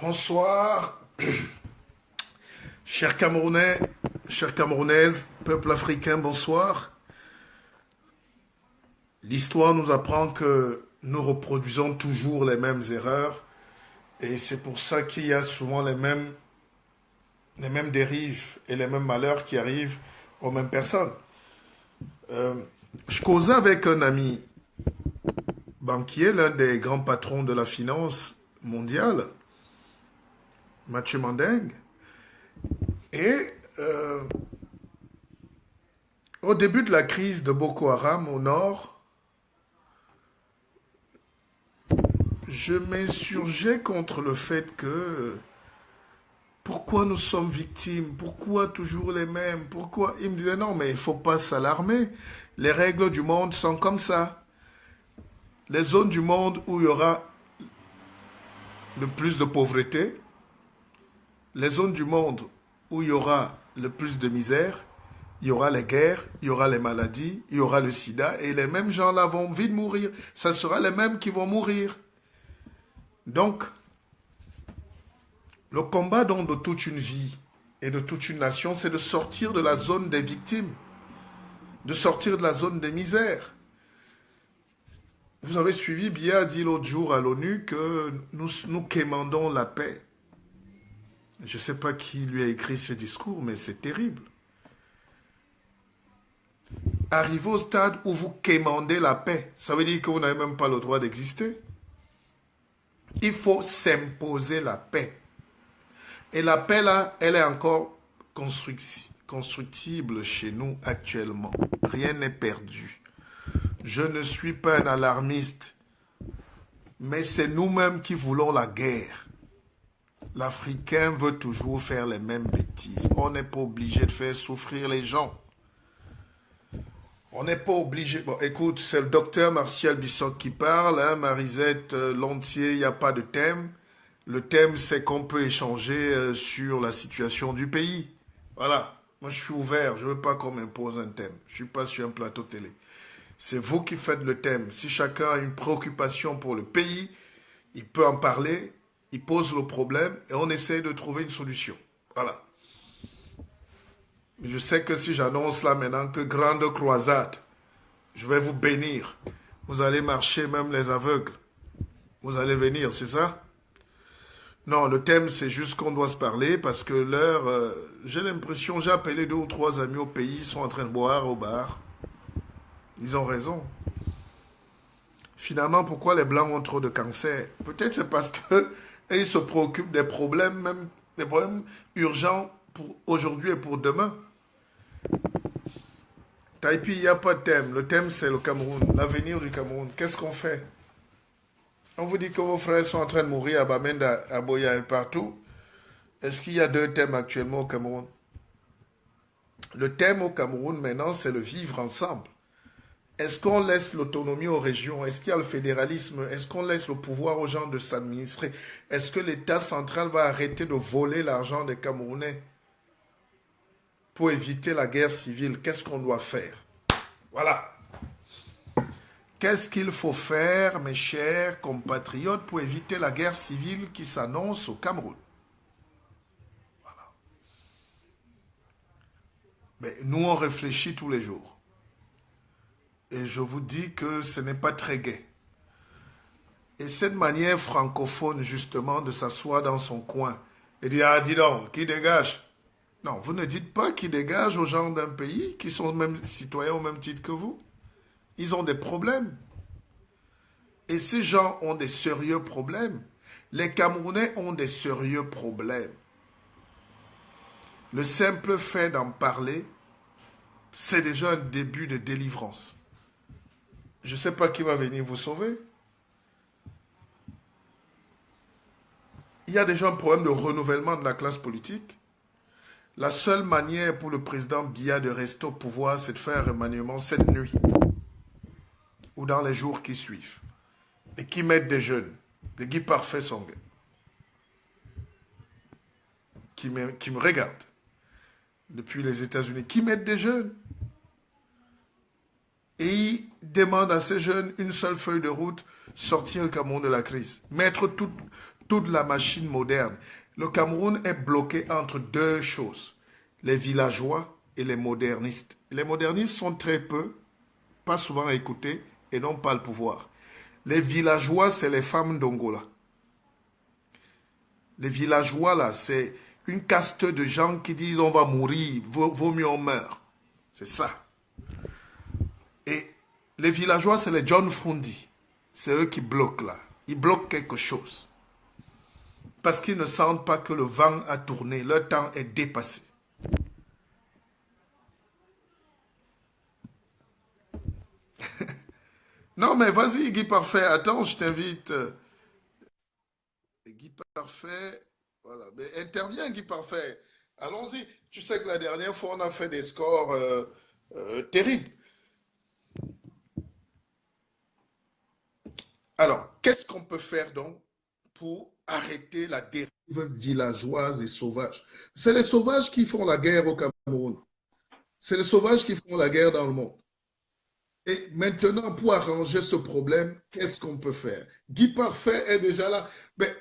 Bonsoir, chers Camerounais, chères Camerounaises, peuple africain, bonsoir. L'histoire nous apprend que nous reproduisons toujours les mêmes erreurs et c'est pour ça qu'il y a souvent les mêmes dérives et les mêmes malheurs qui arrivent aux mêmes personnes. Je causais avec un ami banquier, l'un des grands patrons de la finance mondiale, Mathieu Manding, et au début de la crise de Boko Haram au nord, je m'insurgeais contre le fait que pourquoi nous sommes victimes, pourquoi toujours les mêmes, pourquoi... Il me disait non mais il ne faut pas s'alarmer, les règles du monde sont comme ça. Les zones du monde où il y aura le plus de pauvreté, les zones du monde où il y aura le plus de misère, il y aura les guerres, il y aura les maladies, il y aura le sida, et les mêmes gens-là vont vite mourir. Ça sera les mêmes qui vont mourir. Donc, le combat donc de toute une vie et de toute une nation, c'est de sortir de la zone des victimes, de sortir de la zone des misères. Vous avez suivi, Biya a dit l'autre jour à l'ONU que nous quémandons la paix. Je ne sais pas qui lui a écrit ce discours, mais c'est terrible. Arriver au stade où vous quémandez la paix, ça veut dire que vous n'avez même pas le droit d'exister. Il faut s'imposer la paix. Et la paix, là, elle est encore constructible chez nous actuellement. Rien n'est perdu. Je ne suis pas un alarmiste, mais c'est nous-mêmes qui voulons la guerre. L'Africain veut toujours faire les mêmes bêtises. On n'est pas obligé de faire souffrir les gens. On n'est pas obligé... Bon, écoute, c'est le docteur Martial Bissoc qui parle, hein, Marisette, l'entier, il n'y a pas de thème. Le thème, c'est qu'on peut échanger sur la situation du pays. Voilà. Moi, je suis ouvert. Je ne veux pas qu'on m'impose un thème. Je ne suis pas sur un plateau télé. C'est vous qui faites le thème. Si chacun a une préoccupation pour le pays, il peut en parler, il pose le problème et on essaie de trouver une solution. Voilà. Mais je sais que si j'annonce là maintenant que grande croisade, je vais vous bénir. Vous allez marcher même les aveugles. Vous allez venir, c'est ça? Non, le thème, c'est juste qu'on doit se parler parce que l'heure, j'ai l'impression, j'ai appelé 2 ou 3 amis au pays, ils sont en train de boire au bar. Ils ont raison. Finalement, pourquoi les Blancs ont trop de cancer? Peut-être c'est parce qu'ils se préoccupent des problèmes, même des problèmes urgents pour aujourd'hui et pour demain. Taipi, il n'y a pas de thème. Le thème, c'est le Cameroun, l'avenir du Cameroun. Qu'est-ce qu'on fait? On vous dit que vos frères sont en train de mourir à Bamenda, à Boya et partout. Est-ce qu'il y a 2 thèmes actuellement au Cameroun? Le thème au Cameroun maintenant, c'est le vivre ensemble. Est-ce qu'on laisse l'autonomie aux régions? Est-ce qu'il y a le fédéralisme? Est-ce qu'on laisse le pouvoir aux gens de s'administrer? Est-ce que l'État central va arrêter de voler l'argent des Camerounais pour éviter la guerre civile? Qu'est-ce qu'on doit faire? Voilà. Qu'est-ce qu'il faut faire, mes chers compatriotes, pour éviter la guerre civile qui s'annonce au Cameroun? Voilà. Mais nous, on réfléchit tous les jours. Et je vous dis que ce n'est pas très gai. Et cette manière francophone, justement, de s'asseoir dans son coin et dire, ah, dis donc, qui dégage? Non, vous ne dites pas qui dégage aux gens d'un pays qui sont même citoyens au même titre que vous. Ils ont des problèmes. Et ces gens ont des sérieux problèmes. Les Camerounais ont des sérieux problèmes. Le simple fait d'en parler, c'est déjà un début de délivrance. Je ne sais pas qui va venir vous sauver. Il y a déjà un problème de renouvellement de la classe politique. La seule manière pour le président Biya de rester au pouvoir, c'est de faire un remaniement cette nuit ou dans les jours qui suivent. Et qui mettent des jeunes. Les Guy Parfait sont qui me regardent depuis les États-Unis, qui mettent des jeunes. Et ils demandent à ces jeunes une seule feuille de route, sortir le Cameroun de la crise. Mettre toute la machine moderne. Le Cameroun est bloqué entre deux choses, les villageois et les modernistes. Les modernistes sont très peu, pas souvent écoutés et n'ont pas le pouvoir. Les villageois, c'est les femmes d'Ongola. Les villageois, là, c'est une caste de gens qui disent on va mourir, vaut mieux on meurt. C'est ça. Et les villageois, c'est les John Fundi. C'est eux qui bloquent là. Ils bloquent quelque chose. Parce qu'ils ne sentent pas que le vent a tourné. Leur temps est dépassé. Non, mais vas-y, Guy Parfait. Attends, je t'invite. Guy Parfait. Voilà. Mais interviens, Guy Parfait. Allons-y. Tu sais que la dernière fois, on a fait des scores terribles. Alors, qu'est-ce qu'on peut faire donc pour arrêter la dérive villageoise et sauvage? C'est les sauvages qui font la guerre au Cameroun. C'est les sauvages qui font la guerre dans le monde. Et maintenant, pour arranger ce problème, qu'est-ce qu'on peut faire? Guy Parfait est déjà là. Mais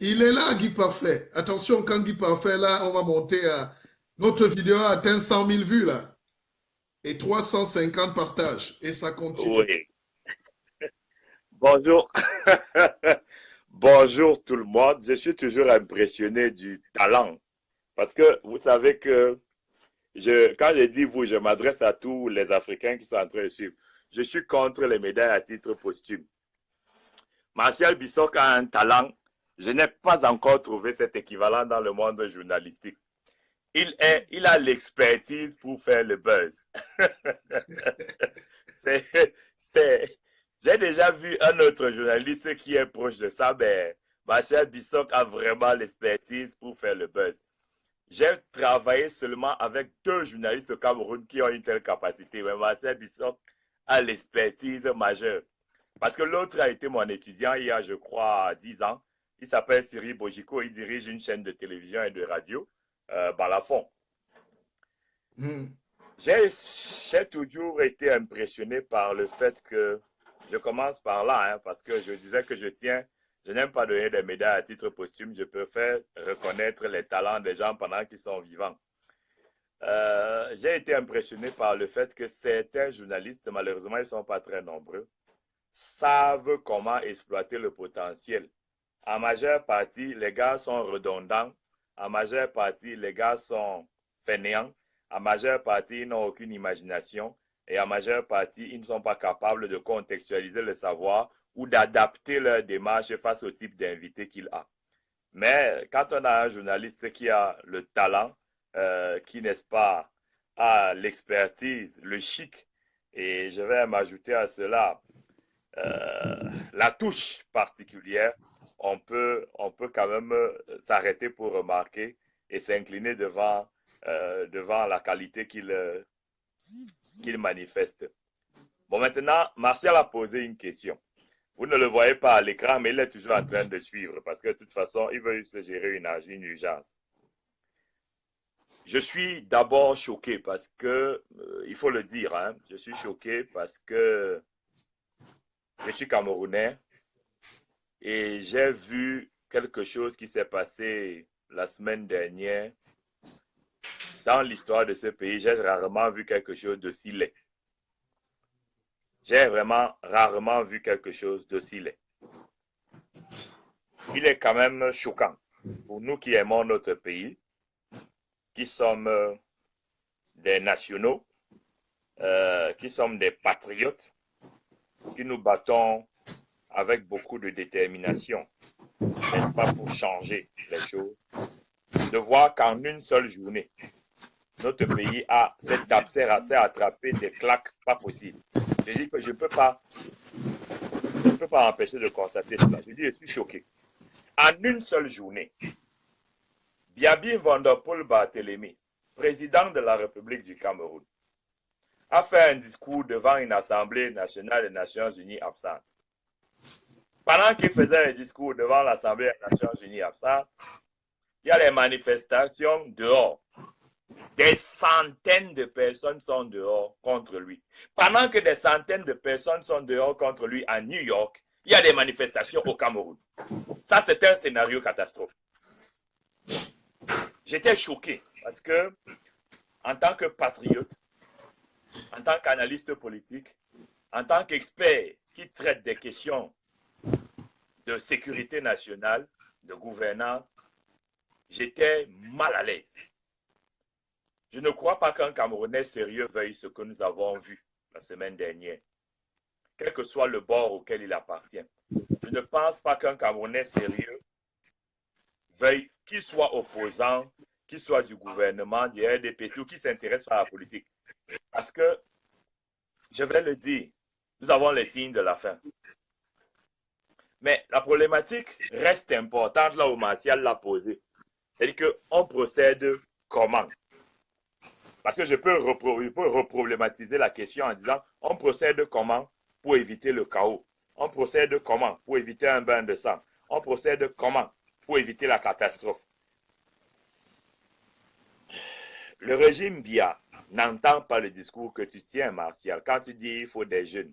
il est là, Guy Parfait. Attention, quand Guy Parfait est là, on va monter à... Notre vidéo a atteint 100 000 vues là. Et 350 partages. Et ça continue. Oui, bonjour. Bonjour tout le monde. Je suis toujours impressionné du talent. Parce que vous savez que quand je dis vous, je m'adresse à tous les Africains qui sont en train de suivre. Je suis contre les médailles à titre posthume. Martial Bissok a un talent. Je n'ai pas encore trouvé cet équivalent dans le monde journalistique. Il a l'expertise pour faire le buzz. J'ai déjà vu un autre journaliste qui est proche de ça, mais Martial Bissok a vraiment l'expertise pour faire le buzz. J'ai travaillé seulement avec 2 journalistes au Cameroun qui ont une telle capacité, mais Martial Bissok a l'expertise majeure. Parce que l'autre a été mon étudiant il y a, je crois, 10 ans. Il s'appelle Cyril Bojiko, il dirige une chaîne de télévision et de radio, Balafon. J'ai toujours été impressionné par le fait que, je commence par là, parce que je disais que je n'aime pas donner des médailles à titre posthume, je préfère reconnaître les talents des gens pendant qu'ils sont vivants. J'ai été impressionné par le fait que certains journalistes, malheureusement ils ne sont pas très nombreux, savent comment exploiter le potentiel. En majeure partie, les gars sont redondants, en majeure partie, les gars sont fainéants, en majeure partie, ils n'ont aucune imagination et en majeure partie, ils ne sont pas capables de contextualiser le savoir ou d'adapter leur démarche face au type d'invité qu'il a. Mais quand on a un journaliste qui a le talent, qui, n'est-ce pas, a l'expertise, le chic, et je vais m'ajouter à cela la touche particulière, on peut quand même s'arrêter pour remarquer et s'incliner devant la qualité qu'il manifeste. Bon, maintenant, Martial a posé une question. Vous ne le voyez pas à l'écran, mais il est toujours en train de suivre parce que de toute façon, il veut se gérer une urgence. Je suis d'abord choqué parce que, il faut le dire, je suis choqué parce que je suis Camerounais et j'ai vu quelque chose qui s'est passé la semaine dernière. Dans l'histoire de ce pays, j'ai rarement vu quelque chose d'aussi laid. J'ai vraiment rarement vu quelque chose d'aussi laid. Il est quand même choquant pour nous qui aimons notre pays, qui sommes des nationaux, qui sommes des patriotes, qui nous battons avec beaucoup de détermination, n'est-ce pas, pour changer les choses, de voir qu'en une seule journée, notre pays s'est attrapé des claques pas possibles. Je dis que je ne peux pas empêcher de constater cela. Je dis, je suis choqué. En une seule journée, Biabi Vanderpool Barthélemy, président de la République du Cameroun, a fait un discours devant une assemblée nationale des Nations Unies absente. Pendant qu'il faisait un discours devant l'Assemblée des Nations Unies absente, il y a les manifestations dehors. Des centaines de personnes sont dehors contre lui. Pendant que des centaines de personnes sont dehors contre lui à New York, il y a des manifestations au Cameroun. Ça, c'est un scénario catastrophe. J'étais choqué parce que, en tant que patriote, en tant qu'analyste politique, en tant qu'expert qui traite des questions de sécurité nationale, de gouvernance, j'étais mal à l'aise. Je ne crois pas qu'un Camerounais sérieux veuille ce que nous avons vu la semaine dernière, quel que soit le bord auquel il appartient. Je ne pense pas qu'un Camerounais sérieux veuille, qu'il soit opposant, qu'il soit du gouvernement, du RDPC ou qu'il s'intéresse à la politique. Parce que, je vais le dire, nous avons les signes de la fin. Mais la problématique reste importante là où Martial l'a posée. C'est-à-dire qu'on procède comment? Parce que je peux reproblématiser la question en disant, on procède comment pour éviter le chaos? On procède comment pour éviter un bain de sang? On procède comment pour éviter la catastrophe? Le régime Biya n'entend pas le discours que tu tiens, Martial, quand tu dis il faut des jeunes.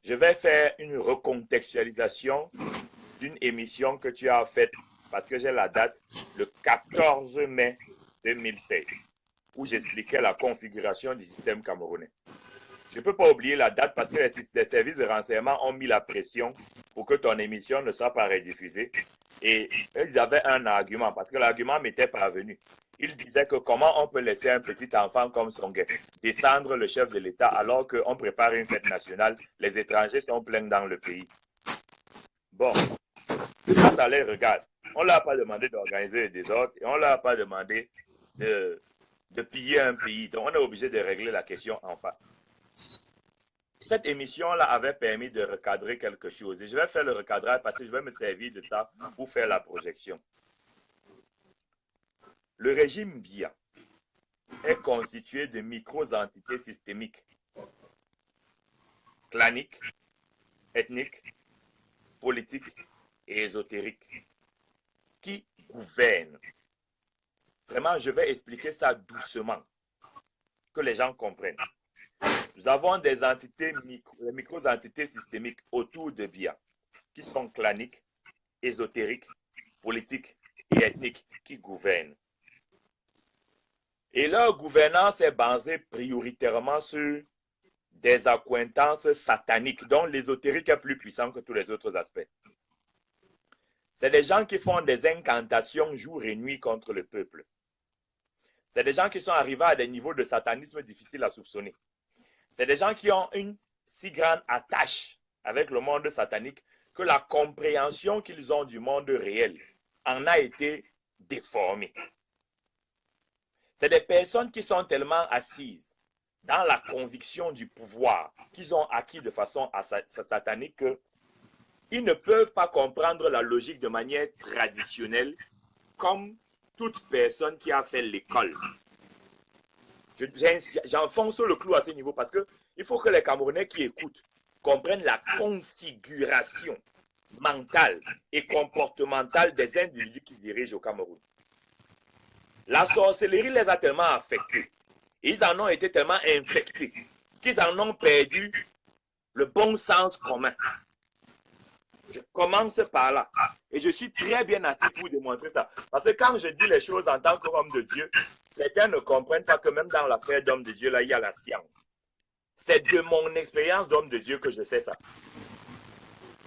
Je vais faire une recontextualisation d'une émission que tu as faite, parce que j'ai la date, le 14 mai 2016, où j'expliquais la configuration du système camerounais. Je ne peux pas oublier la date parce que les services de renseignement ont mis la pression pour que ton émission ne soit pas rediffusée. Et ils avaient un argument, parce que l'argument m'était parvenu. Ils disaient que comment on peut laisser un petit enfant comme Songhai descendre le chef de l'État alors qu'on prépare une fête nationale, les étrangers sont pleins dans le pays. Bon, ça les regarde. On ne leur a pas demandé d'organiser le désordre et on ne leur a pas demandé de piller un pays. Donc on est obligé de régler la question en face. Cette émission-là avait permis de recadrer quelque chose. Et je vais faire le recadrage parce que je vais me servir de ça pour faire la projection. Le régime Biya est constitué de micro-entités systémiques, claniques, ethniques, politiques et ésotériques qui gouvernent. Vraiment, je vais expliquer ça doucement, que les gens comprennent. Nous avons des entités, les micro-entités systémiques autour de Biya, qui sont claniques, ésotériques, politiques et ethniques, qui gouvernent. Et leur gouvernance est basée prioritairement sur des accointances sataniques, dont l'ésotérique est plus puissant que tous les autres aspects. C'est des gens qui font des incantations jour et nuit contre le peuple. C'est des gens qui sont arrivés à des niveaux de satanisme difficiles à soupçonner. C'est des gens qui ont une si grande attache avec le monde satanique que la compréhension qu'ils ont du monde réel en a été déformée. C'est des personnes qui sont tellement assises dans la conviction du pouvoir qu'ils ont acquis de façon satanique qu'ils ne peuvent pas comprendre la logique de manière traditionnelle comme toute personne qui a fait l'école. J'enfonce le clou à ce niveau parce qu'il faut que les Camerounais qui écoutent comprennent la configuration mentale et comportementale des individus qui dirigent au Cameroun. La sorcellerie les a tellement affectés, ils en ont été tellement infectés, qu'ils en ont perdu le bon sens commun. Je commence par là. Et je suis très bien assis pour démontrer ça. Parce que quand je dis les choses en tant qu'homme de Dieu, certains ne comprennent pas que même dans l'affaire d'homme de Dieu, là, il y a la science. C'est de mon expérience d'homme de Dieu que je sais ça.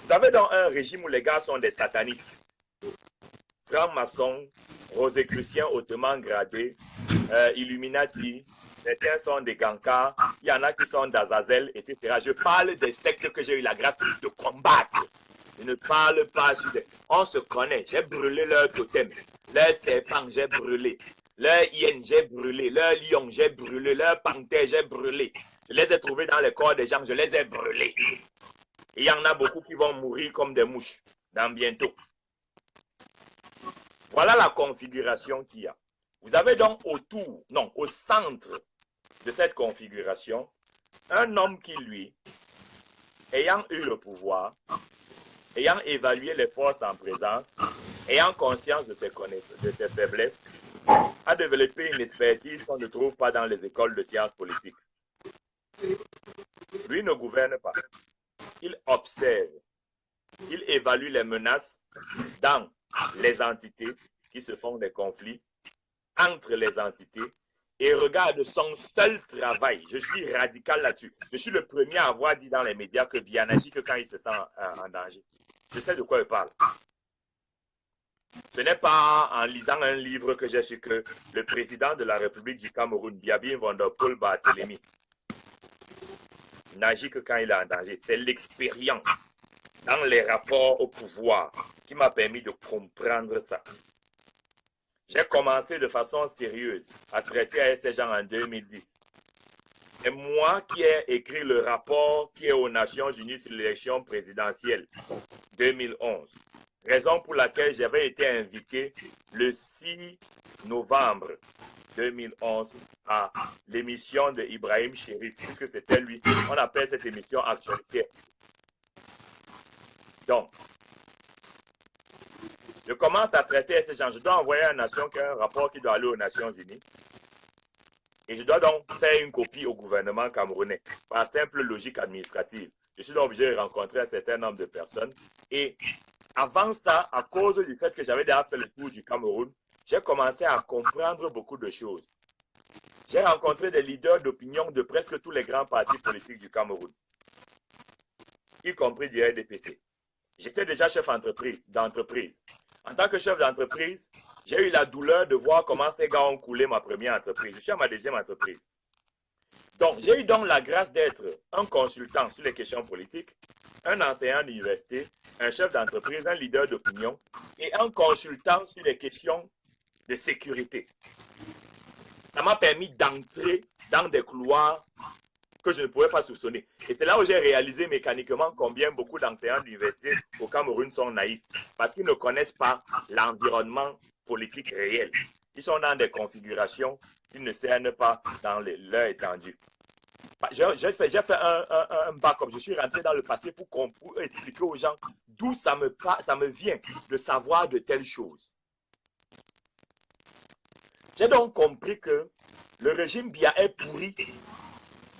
Vous avez dans un régime où les gars sont des satanistes, francs-maçons, rosicruciens hautement gradés, Illuminati, certains sont des Gankars, il y en a qui sont d'Azazel, etc. Je parle des sectes que j'ai eu la grâce de combattre. Je ne parle pas sur des... On se connaît, j'ai brûlé leur totem, leur serpent, j'ai brûlé, leur hyène, j'ai brûlé, leur lion, j'ai brûlé, leur panthère, j'ai brûlé. Je les ai trouvés dans les corps des gens, je les ai brûlés. Et il y en a beaucoup qui vont mourir comme des mouches dans bientôt. Voilà la configuration qu'il y a. Vous avez donc au centre de cette configuration, un homme qui, lui, ayant eu le pouvoir, ayant évalué les forces en présence, ayant conscience de ses connaissances, de ses faiblesses, a développé une expertise qu'on ne trouve pas dans les écoles de sciences politiques. Lui ne gouverne pas. il observe, il évalue les menaces dans les entités qui se font des conflits, entre les entités, et regarde son seul travail. Je suis radical là-dessus. Je suis le premier à avoir dit dans les médias que Biya n'agit que quand il se sent en danger. Je sais de quoi je parle. Ce n'est pas en lisant un livre que j'ai su que le président de la République du Cameroun, Biabi Mvondopoul Barthélémy, n'agit que quand il est en danger. C'est l'expérience dans les rapports au pouvoir qui m'a permis de comprendre ça. J'ai commencé de façon sérieuse à traiter avec ces gens en 2010. C'est moi qui ai écrit le rapport qui est aux Nations Unies sur l'élection présidentielle 2011. Raison pour laquelle j'avais été invité le 6 novembre 2011 à l'émission de Ibrahim Chérif, puisque c'était lui. On appelle cette émission Actualité. Donc, je commence à traiter ces gens. Je dois envoyer à la nation un rapport qui doit aller aux Nations Unies. Et je dois donc faire une copie au gouvernement camerounais par simple logique administrative. Je suis donc obligé de rencontrer un certain nombre de personnes. Et avant ça, à cause du fait que j'avais déjà fait le tour du Cameroun, j'ai commencé à comprendre beaucoup de choses. J'ai rencontré des leaders d'opinion de presque tous les grands partis politiques du Cameroun, y compris du RDPC. J'étais déjà chef d'entreprise. En tant que chef d'entreprise, j'ai eu la douleur de voir comment ces gars ont coulé ma première entreprise. Je suis à ma deuxième entreprise. Donc, j'ai eu donc la grâce d'être un consultant sur les questions politiques, un enseignant d'université, un chef d'entreprise, un leader d'opinion et un consultant sur les questions de sécurité. Ça m'a permis d'entrer dans des couloirs que je ne pouvais pas soupçonner. Et c'est là où j'ai réalisé mécaniquement combien beaucoup d'enseignants d'université au Cameroun sont naïfs, parce qu'ils ne connaissent pas l'environnement politique réel. Ils sont dans des configurations qui ne cernent pas dans leur étendue. J'ai fait un backup, je suis rentré dans le passé pour expliquer aux gens d'où ça me vient de savoir de telles choses. J'ai donc compris que le régime Biya est pourri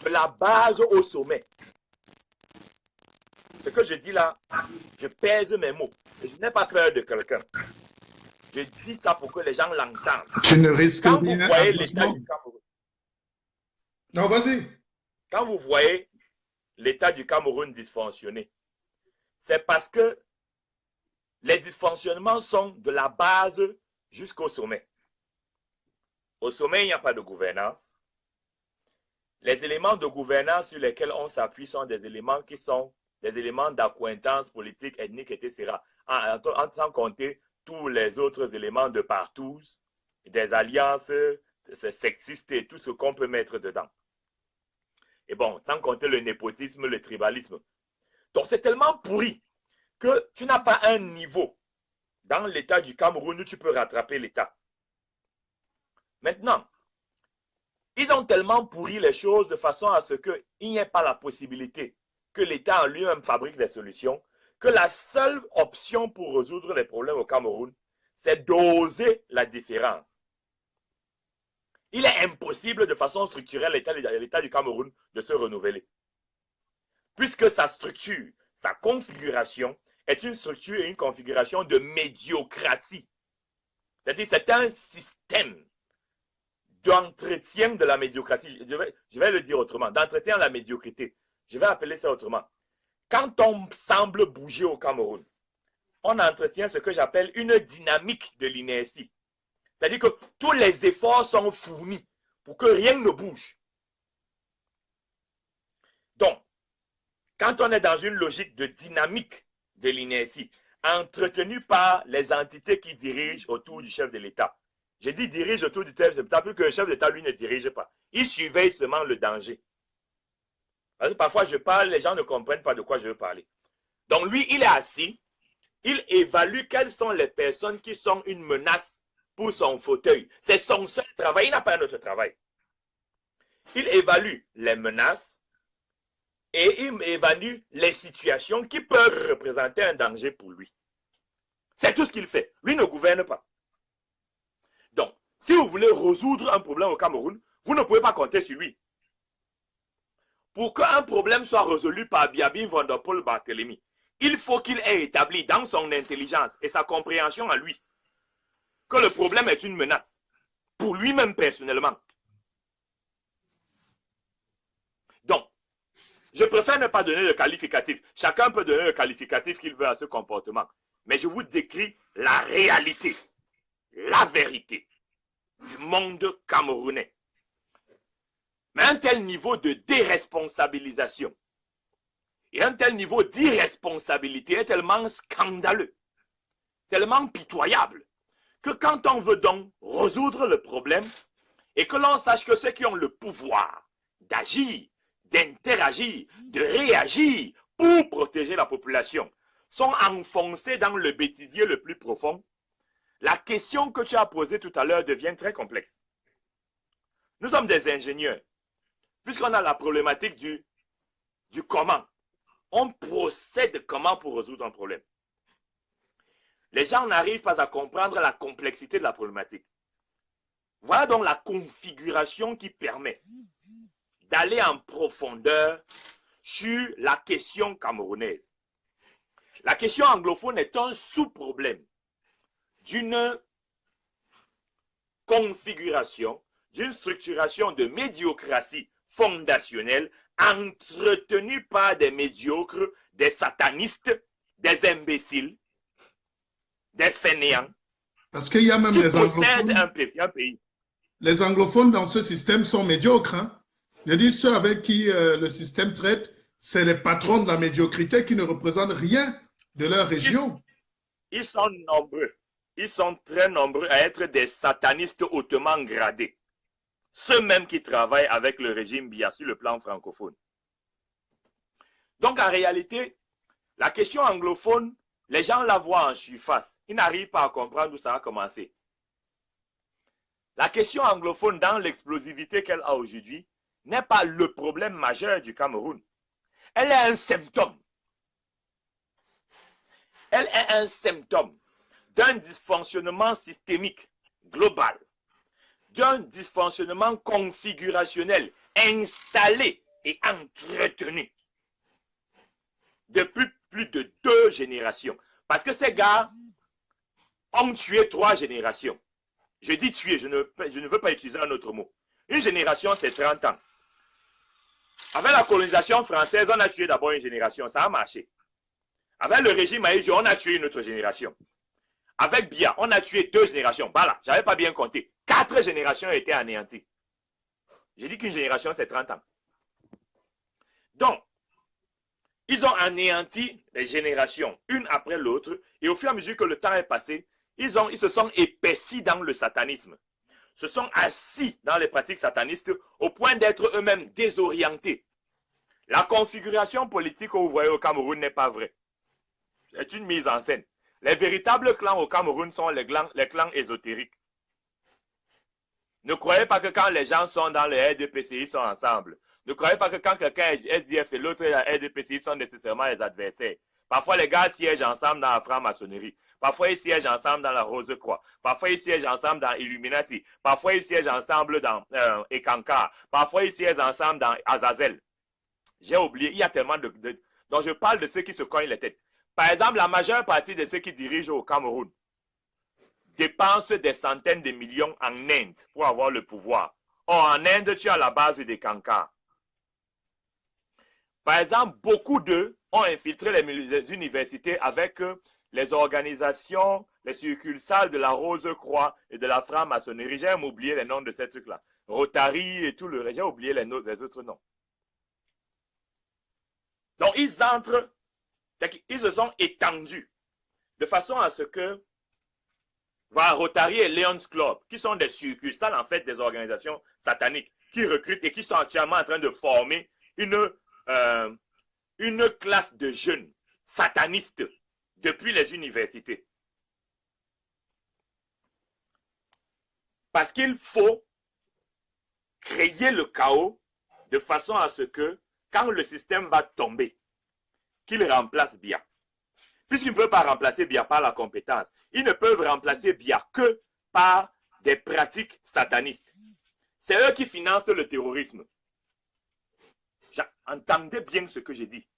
de la base au sommet. Ce que je dis là, je pèse mes mots. Je n'ai pas peur de quelqu'un. Je dis ça pour que les gens l'entendent. Tu ne risques Quand rien. Vous voyez l'état du Cameroun. Non, vas-y. Quand vous voyez l'état du Cameroun dysfonctionner, c'est parce que les dysfonctionnements sont de la base jusqu'au sommet. Au sommet, il n'y a pas de gouvernance. Les éléments de gouvernance sur lesquels on s'appuie sont des éléments qui sont des éléments d'accointance politique, ethnique, etc. Sans compter tous les autres éléments de partous, des alliances sexistes et tout ce qu'on peut mettre dedans. Et bon, sans compter le népotisme, le tribalisme. Donc c'est tellement pourri que tu n'as pas un niveau dans l'état du Cameroun où tu peux rattraper l'état. Maintenant, ils ont tellement pourri les choses de façon à ce qu'il n'y ait pas la possibilité que l'État en lui-même fabrique des solutions, que la seule option pour résoudre les problèmes au Cameroun, c'est d'oser la différence. Il est impossible de façon structurelle l'État du Cameroun de se renouveler. Puisque sa structure, sa configuration est une structure et une configuration de médiocratie. C'est-à-dire c'est un système d'entretien de la médiocratie. Je vais le dire autrement, d'entretien de la médiocrité. Je vais appeler ça autrement. Quand on semble bouger au Cameroun, on entretient ce que j'appelle une dynamique de l'inertie. C'est-à-dire que tous les efforts sont fournis pour que rien ne bouge. Donc, quand on est dans une logique de dynamique de l'inertie, entretenue par les entités qui dirigent autour du chef de l'État, j'ai dit dirige autour du chef de l'État, plus que le chef d'État, lui, ne dirige pas. Il surveille seulement le danger. Parce que parfois, je parle, les gens ne comprennent pas de quoi je veux parler. Donc, lui, il est assis, il évalue quelles sont les personnes qui sont une menace pour son fauteuil. C'est son seul travail, il n'a pas un autre travail. Il évalue les menaces et il évalue les situations qui peuvent représenter un danger pour lui. C'est tout ce qu'il fait. Lui ne gouverne pas. Donc, si vous voulez résoudre un problème au Cameroun, vous ne pouvez pas compter sur lui. pour qu'un problème soit résolu par Biabin Van der Poel Barthélemy, il faut qu'il ait établi dans son intelligence et sa compréhension à lui que le problème est une menace pour lui-même personnellement. Donc, je préfère ne pas donner le qualificatif. Chacun peut donner le qualificatif qu'il veut à ce comportement. Mais je vous décris la réalité, la vérité du monde camerounais. Mais un tel niveau de déresponsabilisation et un tel niveau d'irresponsabilité est tellement scandaleux, tellement pitoyable, que quand on veut donc résoudre le problème et que l'on sache que ceux qui ont le pouvoir d'agir, d'interagir, de réagir pour protéger la population sont enfoncés dans le bêtisier le plus profond, la question que tu as posée tout à l'heure devient très complexe. Nous sommes des ingénieurs, puisqu'on a la problématique du comment. On procède comment pour résoudre un problème. Les gens n'arrivent pas à comprendre la complexité de la problématique. Voilà donc la configuration qui permet d'aller en profondeur sur la question camerounaise. La question anglophone est un sous-problème d'une configuration, d'une structuration de médiocratie fondationnelle entretenue par des médiocres, des satanistes, des imbéciles, des fainéants. Parce qu'il y a même qui les possèdent anglophones. un pays. Les anglophones dans ce système sont médiocres. Hein? Je dis ceux avec qui le système traite, c'est les patrons de la médiocrité qui ne représentent rien de leur région. Ils sont nombreux. Ils sont très nombreux à être des satanistes hautement gradés. Ceux mêmes qui travaillent avec le régime Biya sur le plan francophone. Donc en réalité, la question anglophone, les gens la voient en surface. Ils n'arrivent pas à comprendre où ça a commencé. La question anglophone, dans l'explosivité qu'elle a aujourd'hui, n'est pas le problème majeur du Cameroun. Elle est un symptôme. Elle est un symptôme d'un dysfonctionnement systémique global, d'un dysfonctionnement configurationnel installé et entretenu depuis plus de 2 générations. Parce que ces gars ont tué 3 générations. Je dis tuer, je ne veux pas utiliser un autre mot. Une génération, c'est 30 ans. Avec la colonisation française, on a tué d'abord une génération, ça a marché. Avec le régime Aïdjo, on a tué une autre génération. Avec Biya, on a tué 2 générations. Voilà, je n'avais pas bien compté. 4 générations ont été anéanties. J'ai dit qu'une génération, c'est 30 ans. Donc, ils ont anéanti les générations, une après l'autre, et au fur et à mesure que le temps est passé, ils se sont épaissis dans le satanisme, se sont assis dans les pratiques satanistes au point d'être eux-mêmes désorientés. La configuration politique que vous voyez au Cameroun n'est pas vraie. C'est une mise en scène. Les véritables clans au Cameroun sont les clans ésotériques. Ne croyez pas que quand les gens sont dans le RDPCI, ils sont ensemble. Ne croyez pas que quand quelqu'un est SDF et l'autre est à RDPCI, ils sont nécessairement les adversaires. Parfois, les gars siègent ensemble dans la franc-maçonnerie. Parfois, ils siègent ensemble dans la Rose-Croix. Parfois, ils siègent ensemble dans Illuminati. Parfois, ils siègent ensemble dans Ekankar. Parfois, ils siègent ensemble dans Azazel. J'ai oublié, il y a tellement donc je parle de ceux qui se cognent les têtes. Par exemple, la majeure partie de ceux qui dirigent au Cameroun dépensent des centaines de millions en Inde pour avoir le pouvoir. Or, en Inde, tu as la base des Kankar. Par exemple, beaucoup d'eux ont infiltré les universités avec les organisations, les succursales de la Rose-Croix et de la franc-maçonnerie. J'ai même oublié les noms de ces trucs-là. Rotary et tout le reste. J'ai oublié les autres noms. Donc, ils entrent, ils se sont étendus de façon à ce que, voilà, Rotary et Lions Club, qui sont des succursales, en fait, des organisations sataniques, qui recrutent et qui sont actuellement en train de former une classe de jeunes satanistes depuis les universités. Parce qu'il faut créer le chaos de façon à ce que, quand le système va tomber, qu'il remplace Biya. Puisqu'ils ne peuvent pas remplacer Biya par la compétence, ils ne peuvent remplacer Biya que par des pratiques satanistes. C'est eux qui financent le terrorisme. Entendez bien ce que j'ai dit.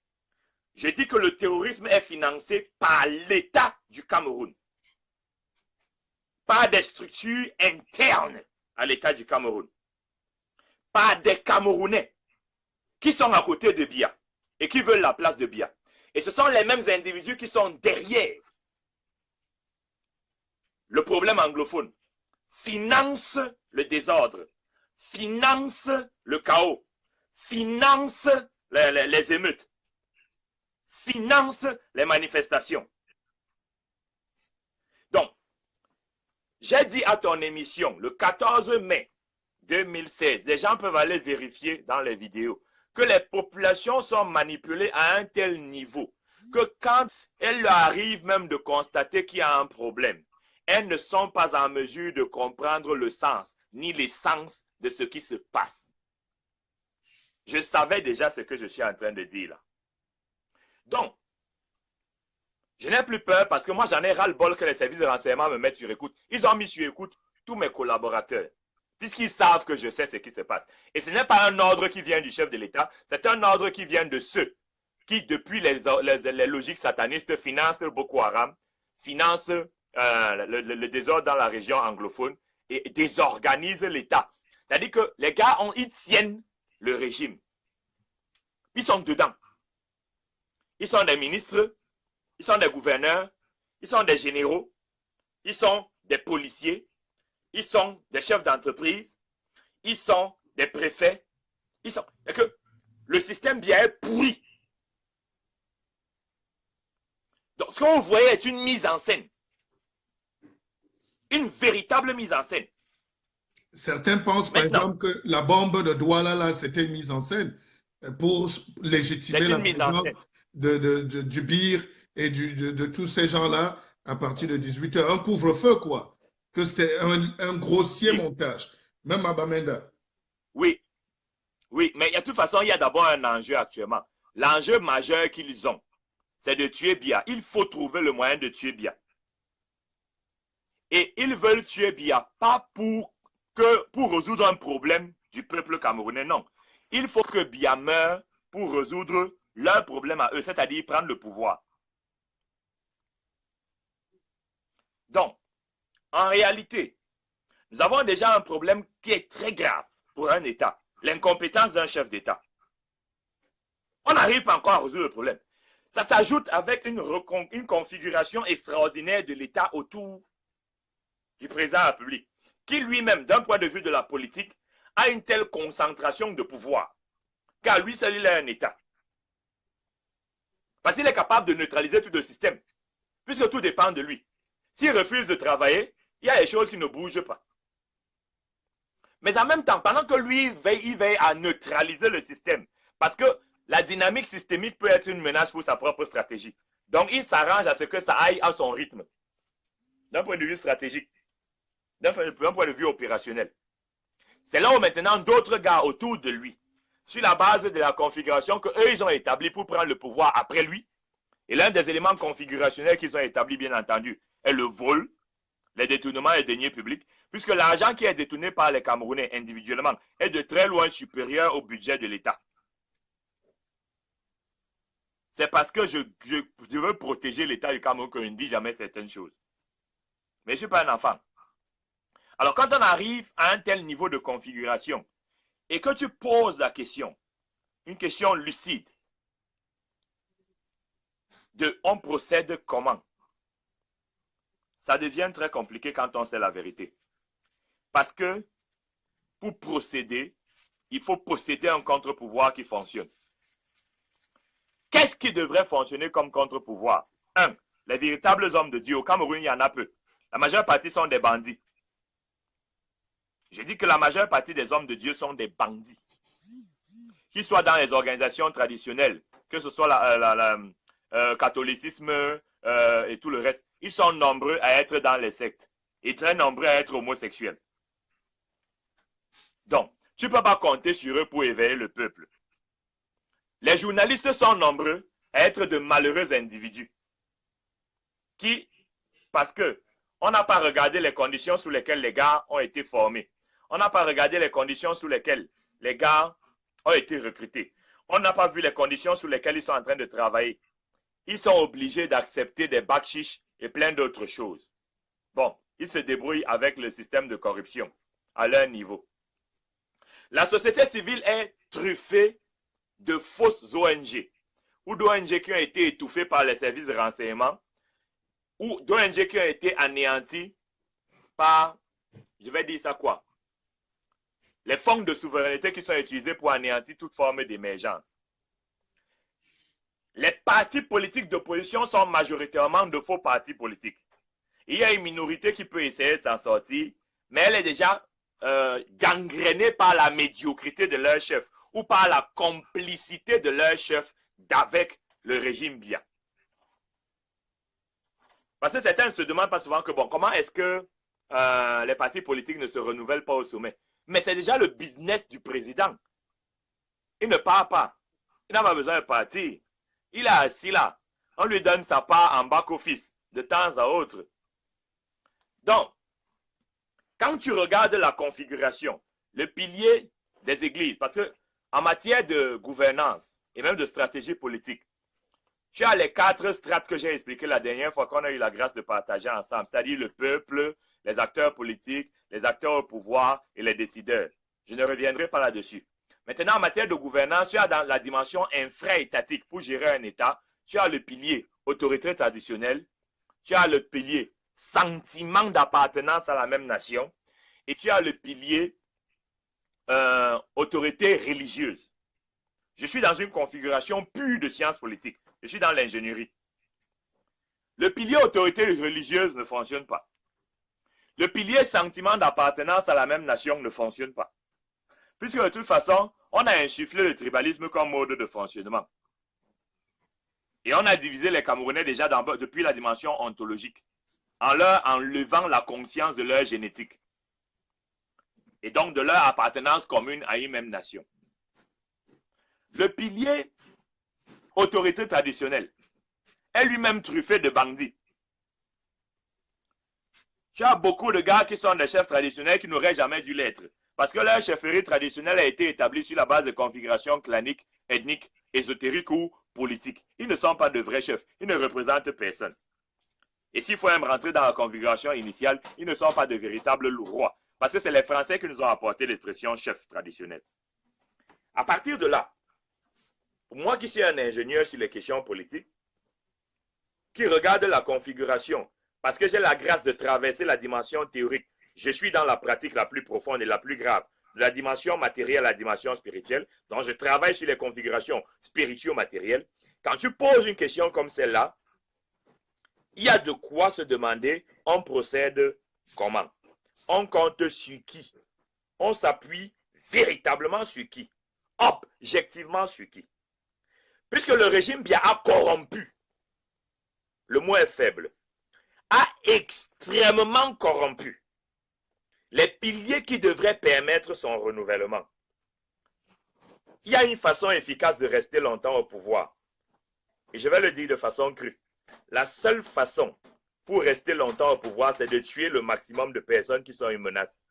J'ai dit que le terrorisme est financé par l'État du Cameroun, par des structures internes à l'État du Cameroun, par des Camerounais qui sont à côté de Biya et qui veulent la place de Biya. Et ce sont les mêmes individus qui sont derrière le problème anglophone, financent le désordre, financent le chaos, financent les émeutes, financent les manifestations. Donc, j'ai dit à ton émission le 14 mai 2016, les gens peuvent aller vérifier dans les vidéos, que les populations sont manipulées à un tel niveau que quand elles leur arrivent même de constater qu'il y a un problème, elles ne sont pas en mesure de comprendre le sens ni l'essence de ce qui se passe. Je savais déjà ce que je suis en train de dire là. Donc, je n'ai plus peur parce que moi j'en ai ras-le-bol que les services de renseignement me mettent sur écoute. Ils ont mis sur écoute tous mes collaborateurs, puisqu'ils savent que je sais ce qui se passe. Et ce n'est pas un ordre qui vient du chef de l'État, c'est un ordre qui vient de ceux qui, depuis les logiques satanistes, financent Boko Haram, financent le désordre dans la région anglophone et désorganisent l'État. C'est-à-dire que les gars, ils tiennent le régime. Ils sont dedans. Ils sont des ministres, ils sont des gouverneurs, ils sont des généraux, ils sont des policiers, ils sont des chefs d'entreprise, ils sont des préfets. Et que le système bien est pourri. Donc, ce que vous voyez est une mise en scène. Une véritable mise en scène. Certains pensent, par exemple, que la bombe de Douala, là, c'était une mise en scène pour légitimer la présence du BIR et de tous ces gens-là à partir de 18h. Un couvre-feu, quoi. Que c'était un grossier montage. Même à Bamenda. Oui. Oui, mais de toute façon, il y a d'abord un enjeu actuellement. L'enjeu majeur qu'ils ont, c'est de tuer Biya. Il faut trouver le moyen de tuer Biya. Et ils veulent tuer Biya, pas pour résoudre un problème du peuple camerounais, non. Il faut que Biya meure pour résoudre leur problème à eux, c'est-à-dire prendre le pouvoir. Donc, en réalité, nous avons déjà un problème qui est très grave pour un État, l'incompétence d'un chef d'État. On n'arrive pas encore à résoudre le problème. Ça s'ajoute avec une configuration extraordinaire de l'État autour du président de la République, qui lui-même, d'un point de vue de la politique, a une telle concentration de pouvoir, car lui seul, il est un État. Parce qu'il est capable de neutraliser tout le système, puisque tout dépend de lui. S'il refuse de travailler, il y a des choses qui ne bougent pas. Mais en même temps, pendant que lui, il veille à neutraliser le système, parce que la dynamique systémique peut être une menace pour sa propre stratégie. Donc, il s'arrange à ce que ça aille à son rythme, d'un point de vue stratégique, d'un point de vue opérationnel. C'est là où maintenant d'autres gars autour de lui, sur la base de la configuration qu'eux, ils ont établie pour prendre le pouvoir après lui, et l'un des éléments configurationnels qu'ils ont établis, bien entendu, est le vol, les détournements et deniers publics, puisque l'argent qui est détourné par les Camerounais individuellement est de très loin supérieur au budget de l'État. C'est parce que je veux protéger l'État du Cameroun que je ne dis jamais certaines choses. Mais je ne suis pas un enfant. Alors, quand on arrive à un tel niveau de configuration et que tu poses la question, une question lucide, de on procède comment, ça devient très compliqué quand on sait la vérité. Parce que pour procéder, il faut posséder un contre-pouvoir qui fonctionne. Qu'est-ce qui devrait fonctionner comme contre-pouvoir? 1. Les véritables hommes de Dieu. Au Cameroun, il y en a peu. La majeure partie sont des bandits. J'ai dit que la majeure partie des hommes de Dieu sont des bandits. Qu'ils soient dans les organisations traditionnelles, que ce soit le catholicisme et tout le reste, ils sont nombreux à être dans les sectes et très nombreux à être homosexuels. Donc, tu ne peux pas compter sur eux pour éveiller le peuple. Les journalistes sont nombreux à être de malheureux individus qui, parce que on n'a pas regardé les conditions sous lesquelles les gars ont été formés. On n'a pas regardé les conditions sous lesquelles les gars ont été recrutés. On n'a pas vu les conditions sous lesquelles ils sont en train de travailler. Ils sont obligés d'accepter des bakshish et plein d'autres choses. Bon, ils se débrouillent avec le système de corruption à leur niveau. La société civile est truffée de fausses ONG ou d'ONG qui ont été étouffées par les services de renseignement ou d'ONG qui ont été anéanties par, je vais dire ça quoi, les fonds de souveraineté qui sont utilisés pour anéantir toute forme d'émergence. Les partis politiques d'opposition sont majoritairement de faux partis politiques. Il y a une minorité qui peut essayer de s'en sortir, mais elle est déjà gangrénée par la médiocrité de leur chef ou par la complicité de leur chef avec le régime Biya. Parce que certains se demandent pas souvent que, bon, comment est-ce que les partis politiques ne se renouvellent pas au sommet? Mais c'est déjà le business du président. Il ne part pas. Il n'a pas besoin de partir. Il est assis là. On lui donne sa part en back-office de temps à autre. Donc, quand tu regardes la configuration, le pilier des églises, parce que en matière de gouvernance et même de stratégie politique, tu as les 4 strates que j'ai expliquées la dernière fois qu'on a eu la grâce de partager ensemble, c'est-à-dire le peuple, les acteurs politiques, les acteurs au pouvoir et les décideurs. Je ne reviendrai pas là-dessus. Maintenant, en matière de gouvernance, tu as dans la dimension infra-étatique pour gérer un État, tu as le pilier autorité traditionnelle, tu as le pilier sentiment d'appartenance à la même nation et tu as le pilier autorité religieuse. Je suis dans une configuration pure de sciences politiques. Je suis dans l'ingénierie. Le pilier autorité religieuse ne fonctionne pas. Le pilier sentiment d'appartenance à la même nation ne fonctionne pas. Puisque de toute façon, on a insufflé le tribalisme comme mode de fonctionnement. Et on a divisé les Camerounais déjà depuis la dimension ontologique, en leur enlevant la conscience de leur génétique. Et donc de leur appartenance commune à une même nation. Le pilier autorité traditionnelle est lui-même truffé de bandits. Tu as beaucoup de gars qui sont des chefs traditionnels qui n'auraient jamais dû l'être. Parce que leur chefferie traditionnelle a été établie sur la base de configurations claniques, ethniques, ésotériques ou politiques. Ils ne sont pas de vrais chefs. Ils ne représentent personne. Et s'il faut même rentrer dans la configuration initiale, ils ne sont pas de véritables rois. Parce que c'est les Français qui nous ont apporté l'expression chef traditionnel. À partir de là, moi qui suis un ingénieur sur les questions politiques, qui regarde la configuration, parce que j'ai la grâce de traverser la dimension théorique, je suis dans la pratique la plus profonde et la plus grave, de la dimension matérielle à la dimension spirituelle, donc je travaille sur les configurations spirituo-matérielles. Quand tu poses une question comme celle-là, il y a de quoi se demander, on procède comment? On compte sur qui? On s'appuie véritablement sur qui? Objectivement sur qui? Puisque le régime Biya a corrompu, le mot est faible, a extrêmement corrompu les piliers qui devraient permettre son renouvellement. Il y a une façon efficace de rester longtemps au pouvoir. Et je vais le dire de façon crue. La seule façon pour rester longtemps au pouvoir, c'est de tuer le maximum de personnes qui sont une menace.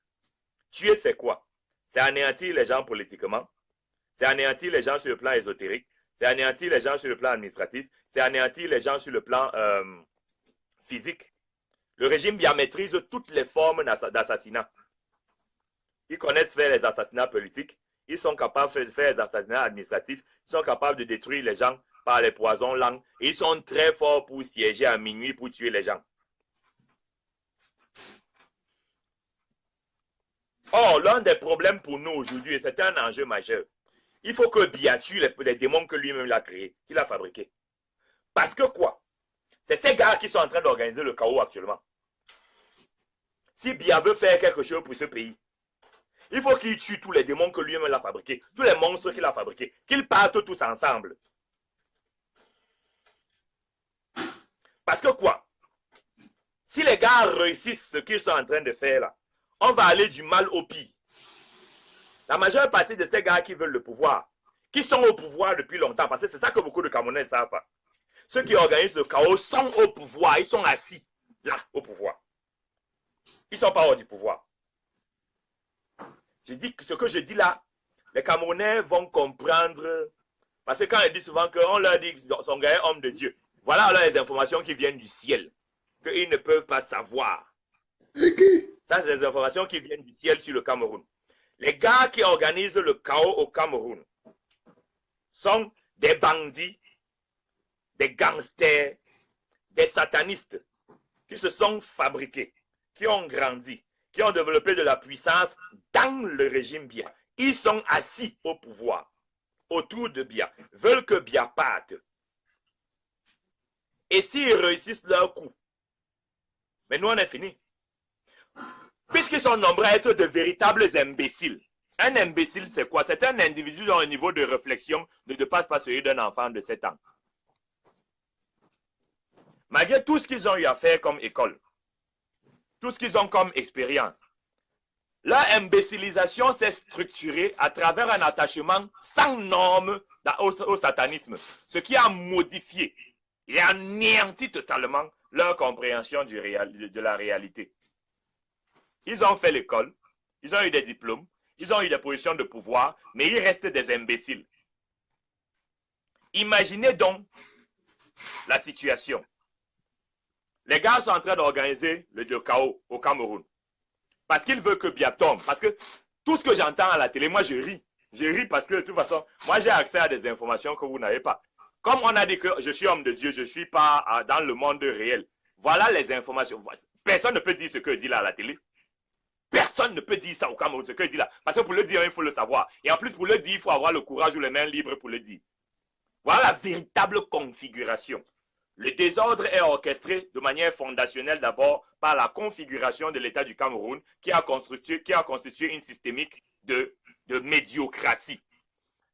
Tuer, c'est quoi? C'est anéantir les gens politiquement. C'est anéantir les gens sur le plan ésotérique. C'est anéantir les gens sur le plan administratif. C'est anéantir les gens sur le plan physique. Le régime Biya maîtrise toutes les formes d'assassinat. Ils connaissent faire les assassinats politiques. Ils sont capables de faire les assassinats administratifs. Ils sont capables de détruire les gens par les poisons langues. Et ils sont très forts pour siéger à minuit pour tuer les gens. Or, l'un des problèmes pour nous aujourd'hui, et c'est un enjeu majeur, il faut que Biya tue les démons que lui-même a créés, qu'il a fabriqués. Parce que quoi? C'est ces gars qui sont en train d'organiser le chaos actuellement. Si Biya veut faire quelque chose pour ce pays, il faut qu'il tue tous les démons que lui-même a fabriqués, tous les monstres qu'il a fabriqués, qu'ils partent tous ensemble. Parce que quoi? Si les gars réussissent ce qu'ils sont en train de faire là, on va aller du mal au pire. La majeure partie de ces gars qui veulent le pouvoir, qui sont au pouvoir depuis longtemps, parce que c'est ça que beaucoup de Camerounais ne savent pas. Ceux qui organisent le chaos sont au pouvoir, ils sont assis là, au pouvoir. Ils ne sont pas hors du pouvoir. Je dis que ce que je dis là, les Camerounais vont comprendre Parce que quand ils disent souvent qu'on leur dit qu'ils sont gagnés hommes de Dieu, voilà alors les informations qui viennent du ciel, qu'ils ne peuvent pas savoir. Ça, c'est des informations qui viennent du ciel sur le Cameroun. Les gars qui organisent le chaos au Cameroun sont des bandits, des gangsters, des satanistes qui se sont fabriqués, qui ont grandi, qui ont développé de la puissance dans le régime Biya. Ils sont assis au pouvoir, autour de Biya, veulent que Biya parte. Et s'ils réussissent leur coup, mais nous on est fini. Puisqu'ils sont nombreux à être de véritables imbéciles. Un imbécile, c'est quoi? C'est un individu dont le niveau de réflexion ne dépasse pas celui d'un enfant de 7 ans. Malgré tout ce qu'ils ont eu à faire comme école, tout ce qu'ils ont comme expérience, leur imbécilisation s'est structurée à travers un attachement sans normes au satanisme, ce qui a modifié et anéanti totalement leur compréhension de la réalité. Ils ont fait l'école, ils ont eu des diplômes, ils ont eu des positions de pouvoir, mais ils restent des imbéciles. Imaginez donc la situation. Les gars sont en train d'organiser le chaos au Cameroun. Parce qu'ils veulent que Biya tombe. Parce que tout ce que j'entends à la télé, moi je ris. Je ris parce que de toute façon, moi j'ai accès à des informations que vous n'avez pas. Comme on a dit que je suis homme de Dieu, je ne suis pas dans le monde réel. Voilà les informations. Personne ne peut dire ce que je dis là à la télé. Personne ne peut dire ça au Cameroun, ce que je dis là. Parce que pour le dire, il faut le savoir. Et en plus, pour le dire, il faut avoir le courage ou les mains libres pour le dire. Voilà la véritable configuration. Le désordre est orchestré de manière fondationnelle d'abord par la configuration de l'État du Cameroun qui a constitué une systémique de médiocratie.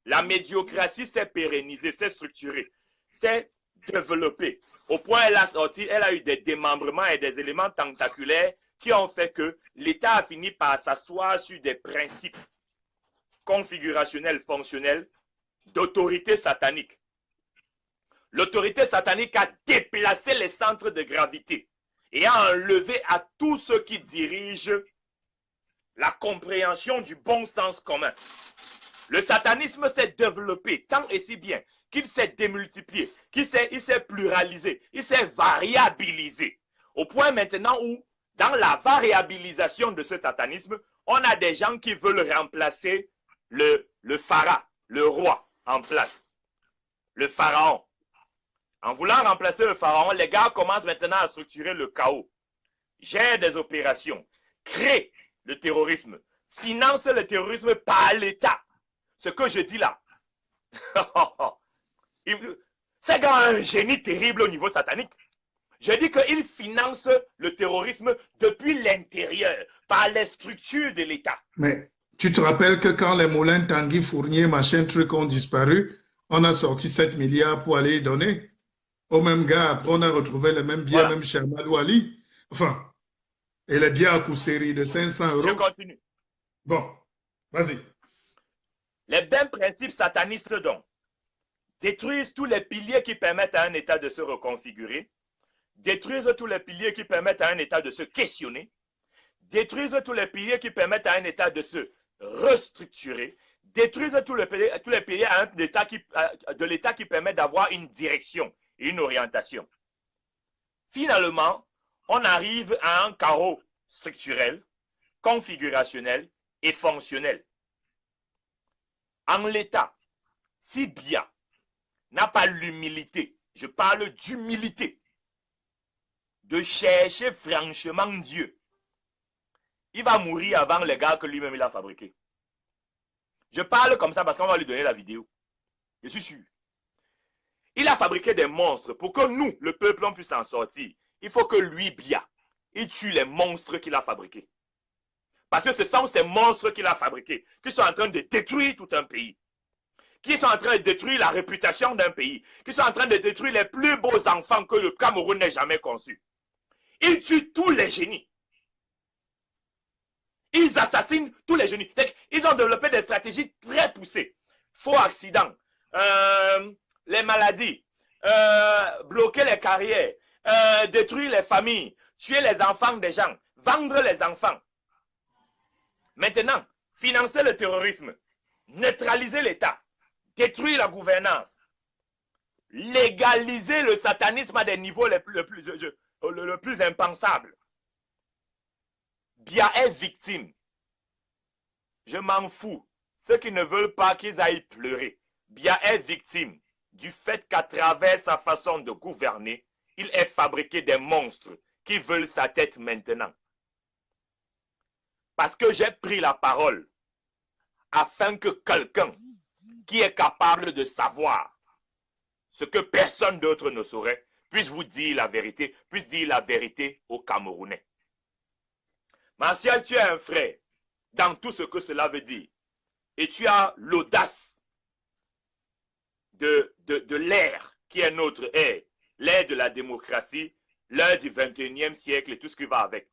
La médiocratie s'est pérennisée, s'est structurée, s'est développée. Au point où elle a eu des démembrements et des éléments tentaculaires qui ont fait que l'État a fini par s'asseoir sur des principes configurationnels, fonctionnels, d'autorité satanique. L'autorité satanique a déplacé les centres de gravité et a enlevé à tous ceux qui dirigent la compréhension du bon sens commun. Le satanisme s'est développé tant et si bien qu'il s'est démultiplié, il s'est pluralisé, il s'est variabilisé. Au point maintenant où, dans la variabilisation de ce satanisme, on a des gens qui veulent remplacer le pharaon, le roi en place, le pharaon. En voulant remplacer le pharaon, les gars commencent maintenant à structurer le chaos, gèrent des opérations, créent le terrorisme, financent le terrorisme par l'État. Ce que je dis là, ces gars ont un génie terrible au niveau satanique. Je dis qu'ils financent le terrorisme depuis l'intérieur, par les structures de l'État. Mais tu te rappelles que quand les moulins Tanguy, Fournier, machin, truc ont disparu, on a sorti 7 milliards pour aller y donner au même gars. Après, on a retrouvé les mêmes biens, voilà. Même Shermadou Ali. Enfin, et les biens à Kousseri de 500 €. Je continue. Bon, vas-y. Les mêmes principes satanistes donc détruisent tous les piliers qui permettent à un État de se reconfigurer, détruisent tous les piliers qui permettent à un État de se questionner, détruisent tous les piliers qui permettent à un État de se restructurer, détruisent tous les piliers à un État de l'État qui permet d'avoir une direction et une orientation. Finalement, on arrive à un chaos structurel, configurationnel et fonctionnel. En l'état, si Biya n'a pas l'humilité, je parle d'humilité, de chercher franchement Dieu, il va mourir avant les gars que lui-même il a fabriqués. Je parle comme ça parce qu'on va lui donner la vidéo. Je suis sûr. Il a fabriqué des monstres pour que nous, le peuple, on puisse en sortir. Il faut que lui, Biya, il tue les monstres qu'il a fabriqués. Parce que ce sont ces monstres qu'il a fabriqués qui sont en train de détruire tout un pays, qui sont en train de détruire la réputation d'un pays, qui sont en train de détruire les plus beaux enfants que le Cameroun n'ait jamais conçus. Ils tuent tous les génies. Ils assassinent tous les génies. Ils ont développé des stratégies très poussées. Faux accidents, les maladies, bloquer les carrières, détruire les familles, tuer les enfants des gens, vendre les enfants. Maintenant, financer le terrorisme, neutraliser l'État, détruire la gouvernance, légaliser le satanisme à des niveaux le plus impensables. Biya est victime. Je m'en fous. Ceux qui ne veulent pas qu'ils aillent pleurer. Biya est victime du fait qu'à travers sa façon de gouverner, il ait fabriqué des monstres qui veulent sa tête maintenant. Parce que j'ai pris la parole afin que quelqu'un qui est capable de savoir ce que personne d'autre ne saurait puisse vous dire la vérité, puisse dire la vérité aux Camerounais. Martial, tu es un frère dans tout ce que cela veut dire. Et tu as l'audace de l'ère qui est notre ère, l'ère de la démocratie, l'ère du 21e siècle et tout ce qui va avec.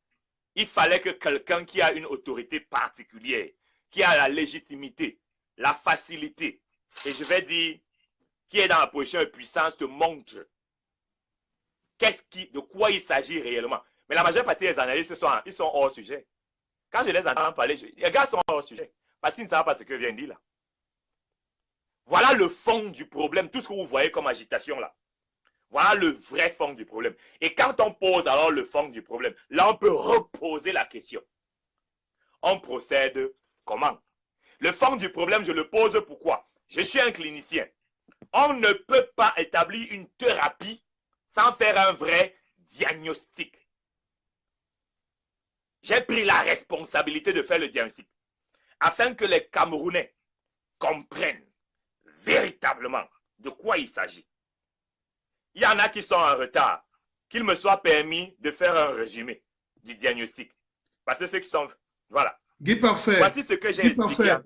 Il fallait que quelqu'un qui a une autorité particulière, qui a la légitimité, la facilité, et je vais dire, qui est dans la position de puissance, te montre de quoi il s'agit réellement. Mais la majeure partie des analystes ils sont hors sujet. Quand je les entends parler, les gars sont hors sujet. Parce qu'ils ne savent pas ce que vient de dire là. Voilà le fond du problème. Tout ce que vous voyez comme agitation là. Voilà le vrai fond du problème. Et quand on pose alors le fond du problème, là on peut reposer la question. On procède comment? Le fond du problème, je le pose pourquoi? Je suis un clinicien. On ne peut pas établir une thérapie sans faire un vrai diagnostic. J'ai pris la responsabilité de faire le diagnostic afin que les Camerounais comprennent véritablement de quoi il s'agit. Il y en a qui sont en retard, qu'il me soit permis de faire un résumé du diagnostic. Parce que ceux qui sont... Voilà. Guy Parfait, voici ce que j'ai expliqué.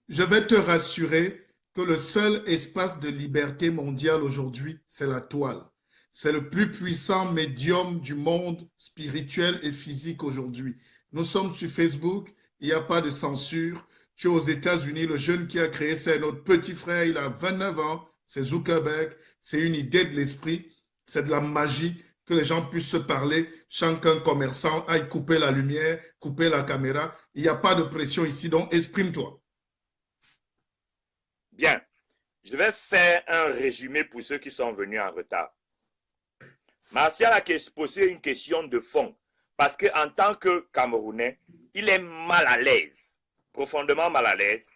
Je vais te rassurer que le seul espace de liberté mondiale aujourd'hui, c'est la toile. C'est le plus puissant médium du monde spirituel et physique aujourd'hui. Nous sommes sur Facebook, il n'y a pas de censure. Tu es aux États-Unis, le jeune qui a créé, c'est notre petit frère, il a 29 ans, c'est Zuckerberg. C'est une idée de l'esprit, c'est de la magie, que les gens puissent se parler, chacun commerçant aille couper la lumière, couper la caméra. Il n'y a pas de pression ici, donc exprime-toi. Bien, je vais faire un résumé pour ceux qui sont venus en retard. Martial a posé une question de fond, parce qu'en tant que Camerounais, il est mal à l'aise, profondément mal à l'aise,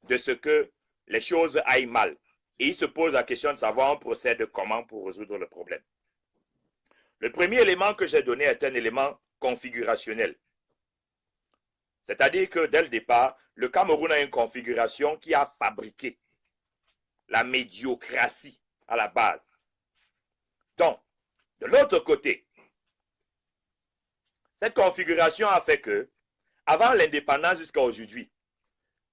de ce que les choses aillent mal. Et il se pose la question de savoir on procède comment pour résoudre le problème. Le premier élément que j'ai donné est un élément configurationnel. C'est-à-dire que dès le départ, le Cameroun a une configuration qui a fabriqué la médiocratie à la base. Donc, de l'autre côté, cette configuration a fait que, avant l'indépendance jusqu'à aujourd'hui,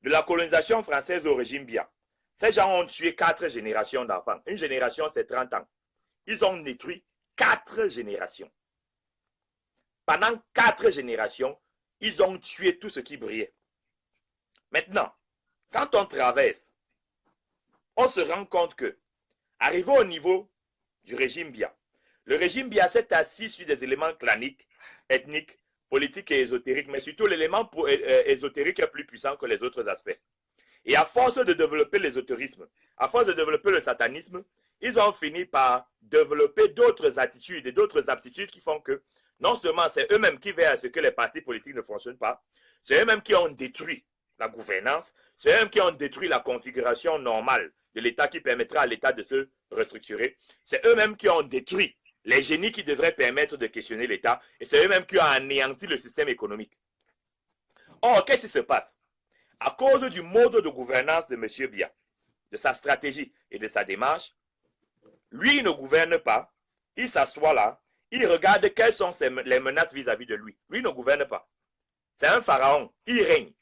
de la colonisation française au régime Biya, ces gens ont tué 4 générations d'enfants. Une génération, c'est 30 ans. Ils ont détruit 4 générations. Pendant 4 générations, ils ont tué tout ce qui brillait. Maintenant, quand on traverse, on se rend compte que, arrivé au niveau du régime Biya, le régime Biya s'est assis sur des éléments claniques, ethniques, politiques et ésotériques, mais surtout l'élément ésotérique est plus puissant que les autres aspects. Et à force de développer l'ésotérisme, à force de développer le satanisme, ils ont fini par développer d'autres attitudes et d'autres aptitudes qui font que non seulement c'est eux-mêmes qui veillent à ce que les partis politiques ne fonctionnent pas, c'est eux-mêmes qui ont détruit la gouvernance, c'est eux-mêmes qui ont détruit la configuration normale de l'État qui permettra à l'État de se restructurer, c'est eux-mêmes qui ont détruit les génies qui devraient permettre de questionner l'État, et c'est eux-mêmes qui ont anéanti le système économique. Or, qu'est-ce qui se passe? À cause du mode de gouvernance de M. Biya, de sa stratégie et de sa démarche, lui il ne gouverne pas, il s'assoit là, il regarde quelles sont les menaces vis-à-vis de lui. Lui ne gouverne pas. C'est un pharaon, il règne.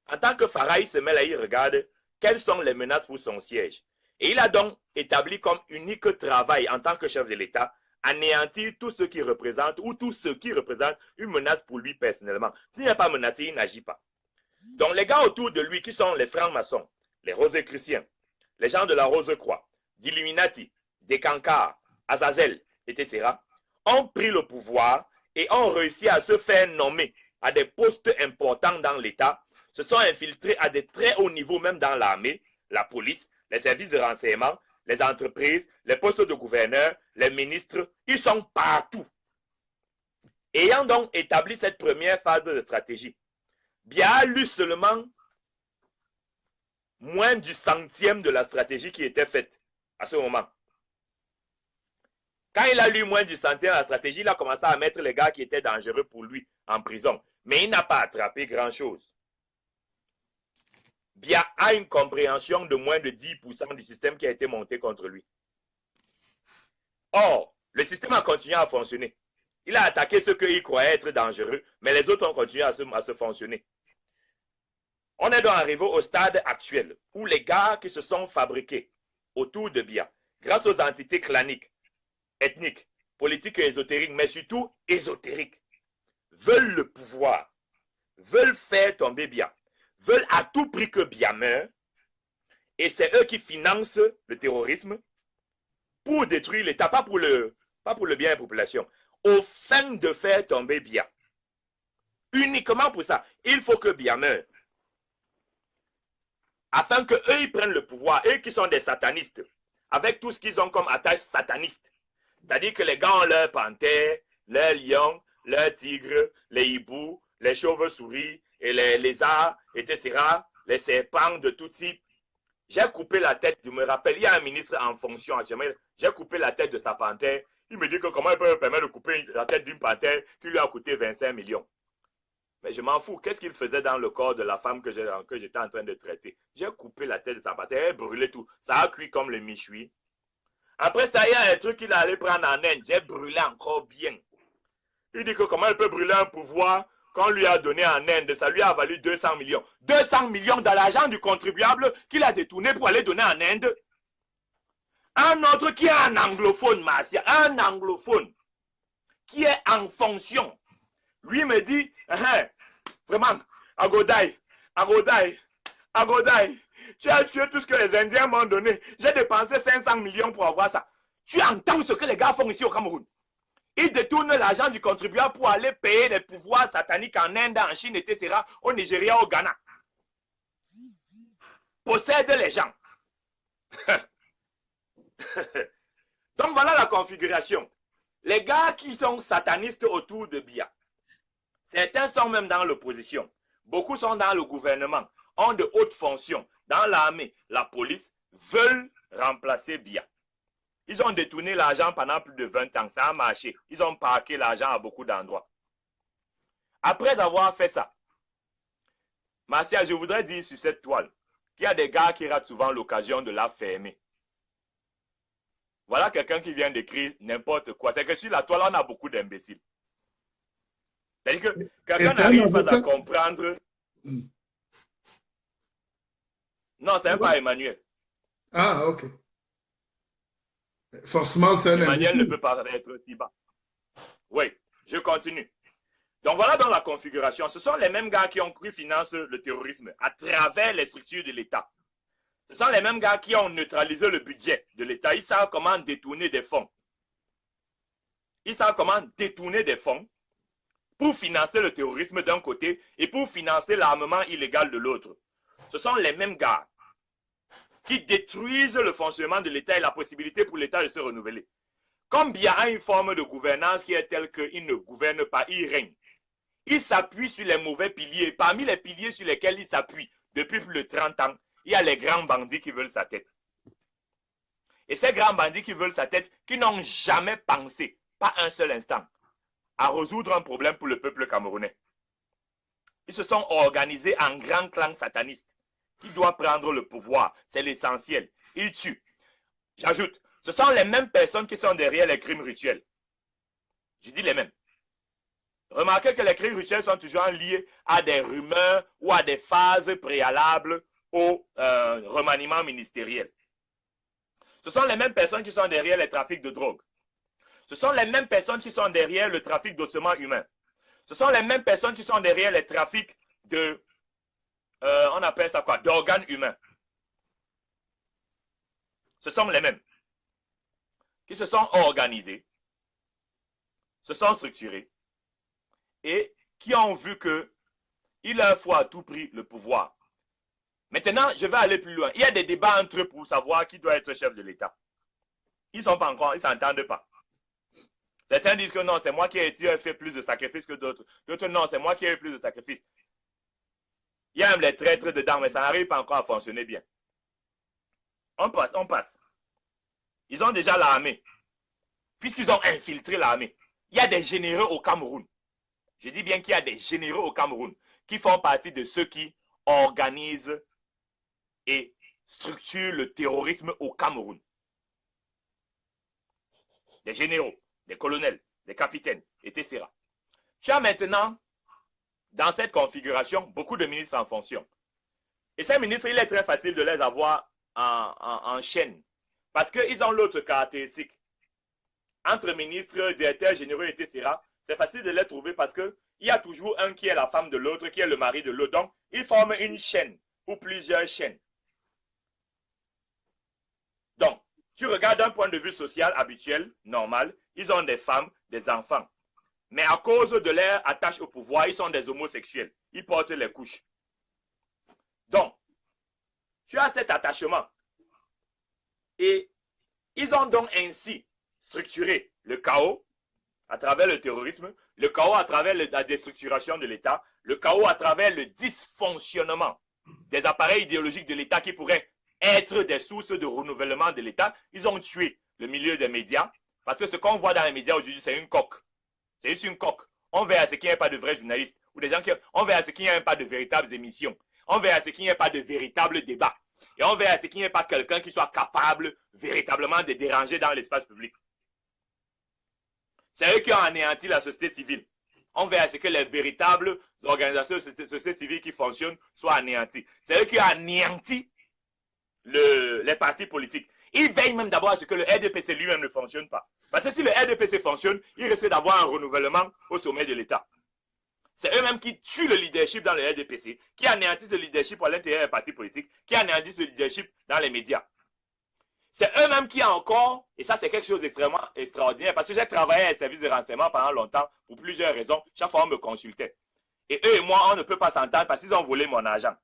En tant que pharaon, il se met là, il regarde quelles sont les menaces pour son siège. Et il a donc établi comme unique travail en tant que chef de l'État, anéantir tout ce qui représente ou tout ce qui représente une menace pour lui personnellement. S'il n'est pas menacé, il n'agit pas. Donc les gars autour de lui qui sont les francs-maçons, les rosicruciens, les gens de la Rose-Croix, d'Illuminati, des Cancars, Azazel, etc., ont pris le pouvoir et ont réussi à se faire nommer à des postes importants dans l'État, se sont infiltrés à des très hauts niveaux même dans l'armée la police, les services de renseignement, les entreprises, les postes de gouverneurs, les ministres, ils sont partout. Ayant donc établi cette première phase de stratégie, Biya a lu seulement moins du centième de la stratégie qui était faite à ce moment. Quand il a lu moins du centième de la stratégie, il a commencé à mettre les gars qui étaient dangereux pour lui en prison. Mais il n'a pas attrapé grand-chose. Biya a une compréhension de moins de 10% du système qui a été monté contre lui. Or, le système a continué à fonctionner. Il a attaqué ceux qu'il croyait être dangereux, mais les autres ont continué à se fonctionner. On est donc arrivé au stade actuel où les gars qui se sont fabriqués autour de Biya, grâce aux entités claniques, ethniques, politiques et ésotériques, mais surtout ésotériques, veulent le pouvoir, veulent faire tomber Biya, veulent à tout prix que Biya meure, et c'est eux qui financent le terrorisme pour détruire l'État, pas pour le bien de la population, au fin de faire tomber Biya. Uniquement pour ça, il faut que Biya meure. Afin qu'eux, ils prennent le pouvoir, eux qui sont des satanistes, avec tout ce qu'ils ont comme attache sataniste. C'est-à-dire que les gars ont leur panthère, leurs lions, leurs tigres, les hiboux, les chauves-souris, et les lézards, etc., les serpents de tout type. J'ai coupé la tête, je me rappelle, il y a un ministre en fonction actuellement, j'ai coupé la tête de sa panthère. Il me dit que comment il peut me permettre de couper la tête d'une panthère qui lui a coûté 25 millions. Mais je m'en fous. Qu'est-ce qu'il faisait dans le corps de la femme que j'étais en train de traiter? J'ai coupé la tête de sa panthère, elle brûlait tout. Ça a cuit comme le méchoui. Après ça, il y a un truc qu'il allait prendre en Inde. J'ai brûlé encore bien. Il dit que comment il peut brûler un pouvoir qu'on lui a donné en Inde. Ça lui a valu 200 millions. 200 millions dans l'argent du contribuable qu'il a détourné pour aller donner en Inde. Un autre qui est un anglophone, Marcia, un anglophone, qui est en fonction. Lui me dit, vraiment, Agodai, tu as tué tout ce que les Indiens m'ont donné. J'ai dépensé 500 millions pour avoir ça. Tu entends ce que les gars font ici au Cameroun? Ils détournent l'argent du contribuable pour aller payer les pouvoirs sataniques en Inde, en Chine, etc., au Nigeria, au Ghana. Possèdent les gens. Donc voilà la configuration. Les gars qui sont satanistes autour de Biya, certains sont même dans l'opposition. Beaucoup sont dans le gouvernement, ont de hautes fonctions. Dans l'armée, la police, veulent remplacer Biya. Ils ont détourné l'argent pendant plus de 20 ans. Ça a marché. Ils ont parqué l'argent à beaucoup d'endroits. Après avoir fait ça, Marcia, je voudrais dire sur cette toile qu'il y a des gars qui ratent souvent l'occasion de la fermer. Voilà quelqu'un qui vient d'écrire n'importe quoi. C'est que sur la toile, on a beaucoup d'imbéciles. C'est-à-dire que quelqu'un n'arrive pas à comprendre. Non, c'est pas Emmanuel. Ah, ok. Forcément, c'est un Emmanuel ne peut pas être si bas. Oui, je continue. Donc voilà dans la configuration. Ce sont les mêmes gars qui ont cru financer le terrorisme à travers les structures de l'État. Ce sont les mêmes gars qui ont neutralisé le budget de l'État. Ils savent comment détourner des fonds. Ils savent comment détourner des fonds pour financer le terrorisme d'un côté et pour financer l'armement illégal de l'autre. Ce sont les mêmes gars qui détruisent le fonctionnement de l'État et la possibilité pour l'État de se renouveler. Comme Biya a une forme de gouvernance qui est telle qu'il ne gouverne pas, il règne. Il s'appuie sur les mauvais piliers. Parmi les piliers sur lesquels il s'appuie depuis plus de 30 ans, il y a les grands bandits qui veulent sa tête. Et ces grands bandits qui veulent sa tête, qui n'ont jamais pensé, pas un seul instant, à résoudre un problème pour le peuple camerounais. Ils se sont organisés en grand clan sataniste qui doit prendre le pouvoir. C'est l'essentiel. Ils tuent. J'ajoute, ce sont les mêmes personnes qui sont derrière les crimes rituels. Je dis les mêmes. Remarquez que les crimes rituels sont toujours liés à des rumeurs ou à des phases préalables au remaniement ministériel. Ce sont les mêmes personnes qui sont derrière les trafics de drogue. Ce sont les mêmes personnes qui sont derrière le trafic d'ossements humains. Ce sont les mêmes personnes qui sont derrière les trafics de, on appelle ça quoi, d'organes humains. Ce sont les mêmes qui se sont organisés, se sont structurés et qui ont vu qu'il leur faut à tout prix le pouvoir. Maintenant, je vais aller plus loin. Il y a des débats entre eux pour savoir qui doit être chef de l'État. Ils sont pas encore, ils s'entendent pas. Certains disent que non, c'est moi qui ai fait plus de sacrifices que d'autres. D'autres, non, c'est moi qui ai eu plus de sacrifices. Il y a même les traîtres dedans, mais ça n'arrive pas encore à fonctionner bien. On passe, on passe. Ils ont déjà l'armée. Puisqu'ils ont infiltré l'armée. Il y a des généraux au Cameroun. Je dis bien qu'il y a des généraux au Cameroun qui font partie de ceux qui organisent et structurent le terrorisme au Cameroun. Des généraux, des colonels, des capitaines, etc. Tu as maintenant, dans cette configuration, beaucoup de ministres en fonction. Et ces ministres, il est très facile de les avoir en chaîne. Parce qu'ils ont l'autre caractéristique. Entre ministres, directeurs généraux, etc., c'est facile de les trouver parce qu'il y a toujours un qui est la femme de l'autre, qui est le mari de l'autre. Donc, ils forment une chaîne ou plusieurs chaînes. Donc, tu regardes d'un point de vue social habituel, normal, ils ont des femmes, des enfants. Mais à cause de leur attache au pouvoir, ils sont des homosexuels. Ils portent les couches. Donc, tu as cet attachement. Et ils ont donc ainsi structuré le chaos à travers le terrorisme, le chaos à travers la déstructuration de l'État, le chaos à travers le dysfonctionnement des appareils idéologiques de l'État qui pourraient être des sources de renouvellement de l'État. Ils ont tué le milieu des médias parce que ce qu'on voit dans les médias aujourd'hui, c'est une coque. C'est juste une coque. On veut à ce qu'il n'y ait pas de vrais journalistes ou des gens qui... On veut à ce qu'il n'y ait pas de véritables émissions. On veut à ce qu'il n'y ait pas de véritables débats. Et on veut à ce qu'il n'y ait pas quelqu'un qui soit capable véritablement de déranger dans l'espace public. C'est eux qui ont anéanti la société civile. On veut à ce que les véritables organisations de société civile qui fonctionnent soient anéanties. C'est eux qui ont anéanti les partis politiques. Ils veillent même d'abord à ce que le RDPC lui-même ne fonctionne pas. Parce que si le RDPC fonctionne, il risque d'avoir un renouvellement au sommet de l'État. C'est eux-mêmes qui tuent le leadership dans le RDPC, qui anéantissent le leadership à l'intérieur des partis politiques, qui anéantissent le leadership dans les médias. C'est eux-mêmes qui encore, et ça c'est quelque chose d'extrêmement extraordinaire, parce que j'ai travaillé à un service de renseignement pendant longtemps, pour plusieurs raisons, chaque fois on me consultait. Et eux et moi, on ne peut pas s'entendre parce qu'ils ont volé mon argent.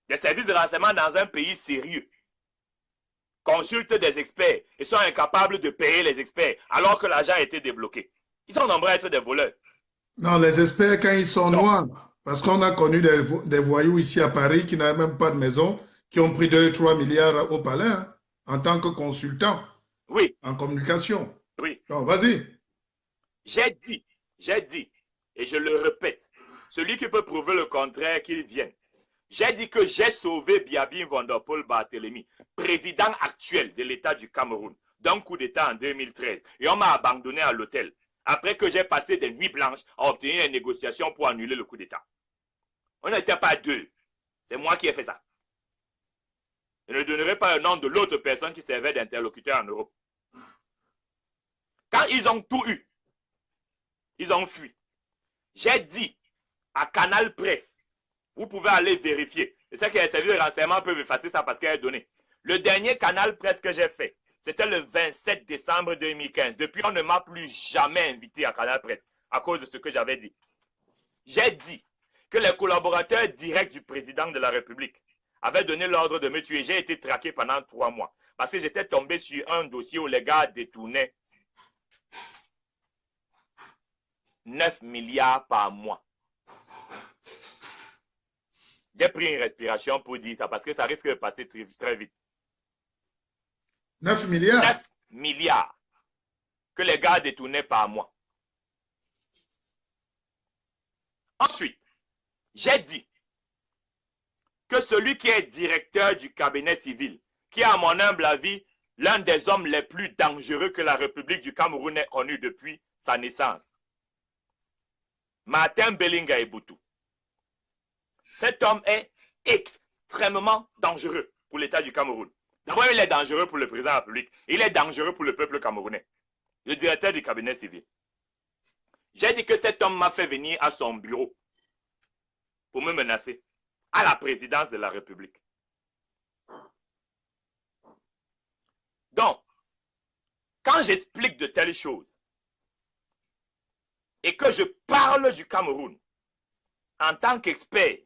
Des services de renseignement dans un pays sérieux consultent des experts et sont incapables de payer les experts alors que l'argent a été débloqué. Ils sont nombreux à être des voleurs. Non, les experts, quand ils sont noirs, parce qu'on a connu des voyous ici à Paris qui n'avaient même pas de maison, qui ont pris 2-3 milliards au palais hein, en tant que consultants en communication. Oui. Donc, vas-y. J'ai dit, et je le répète, celui qui peut prouver le contraire, qu'il vienne. J'ai dit que j'ai sauvé Biabin Vanderpoel Barthélemy, président actuel de l'État du Cameroun, d'un coup d'État en 2013. Et on m'a abandonné à l'hôtel, après que j'ai passé des nuits blanches à obtenir une négociation pour annuler le coup d'État. On n'était pas deux. C'est moi qui ai fait ça. Je ne donnerai pas le nom de l'autre personne qui servait d'interlocuteur en Europe. Quand ils ont tout eu, ils ont fui. J'ai dit à Canal Presse, vous pouvez aller vérifier. Et c'est que les services de renseignement peuvent effacer ça parce qu'elle est donnée. Le dernier Canal Presse que j'ai fait, c'était le 27 décembre 2015. Depuis, on ne m'a plus jamais invité à Canal Presse à cause de ce que j'avais dit. J'ai dit que les collaborateurs directs du président de la République avaient donné l'ordre de me tuer. J'ai été traqué pendant 3 mois parce que j'étais tombé sur un dossier où les gars détournaient 9 milliards par mois. J'ai pris une respiration pour dire ça parce que ça risque de passer très vite. 9 milliards 9 milliards que les gars détournaient par mois. Ensuite, j'ai dit que celui qui est directeur du cabinet civil, qui est à mon humble avis l'un des hommes les plus dangereux que la République du Cameroun ait connu depuis sa naissance, Martin Bellinga Eboutou. Cet homme est extrêmement dangereux pour l'État du Cameroun. D'abord, il est dangereux pour le président de la République. Il est dangereux pour le peuple camerounais. Le directeur du cabinet civil. J'ai dit que cet homme m'a fait venir à son bureau pour me menacer à la présidence de la République. Donc, quand j'explique de telles choses et que je parle du Cameroun en tant qu'expert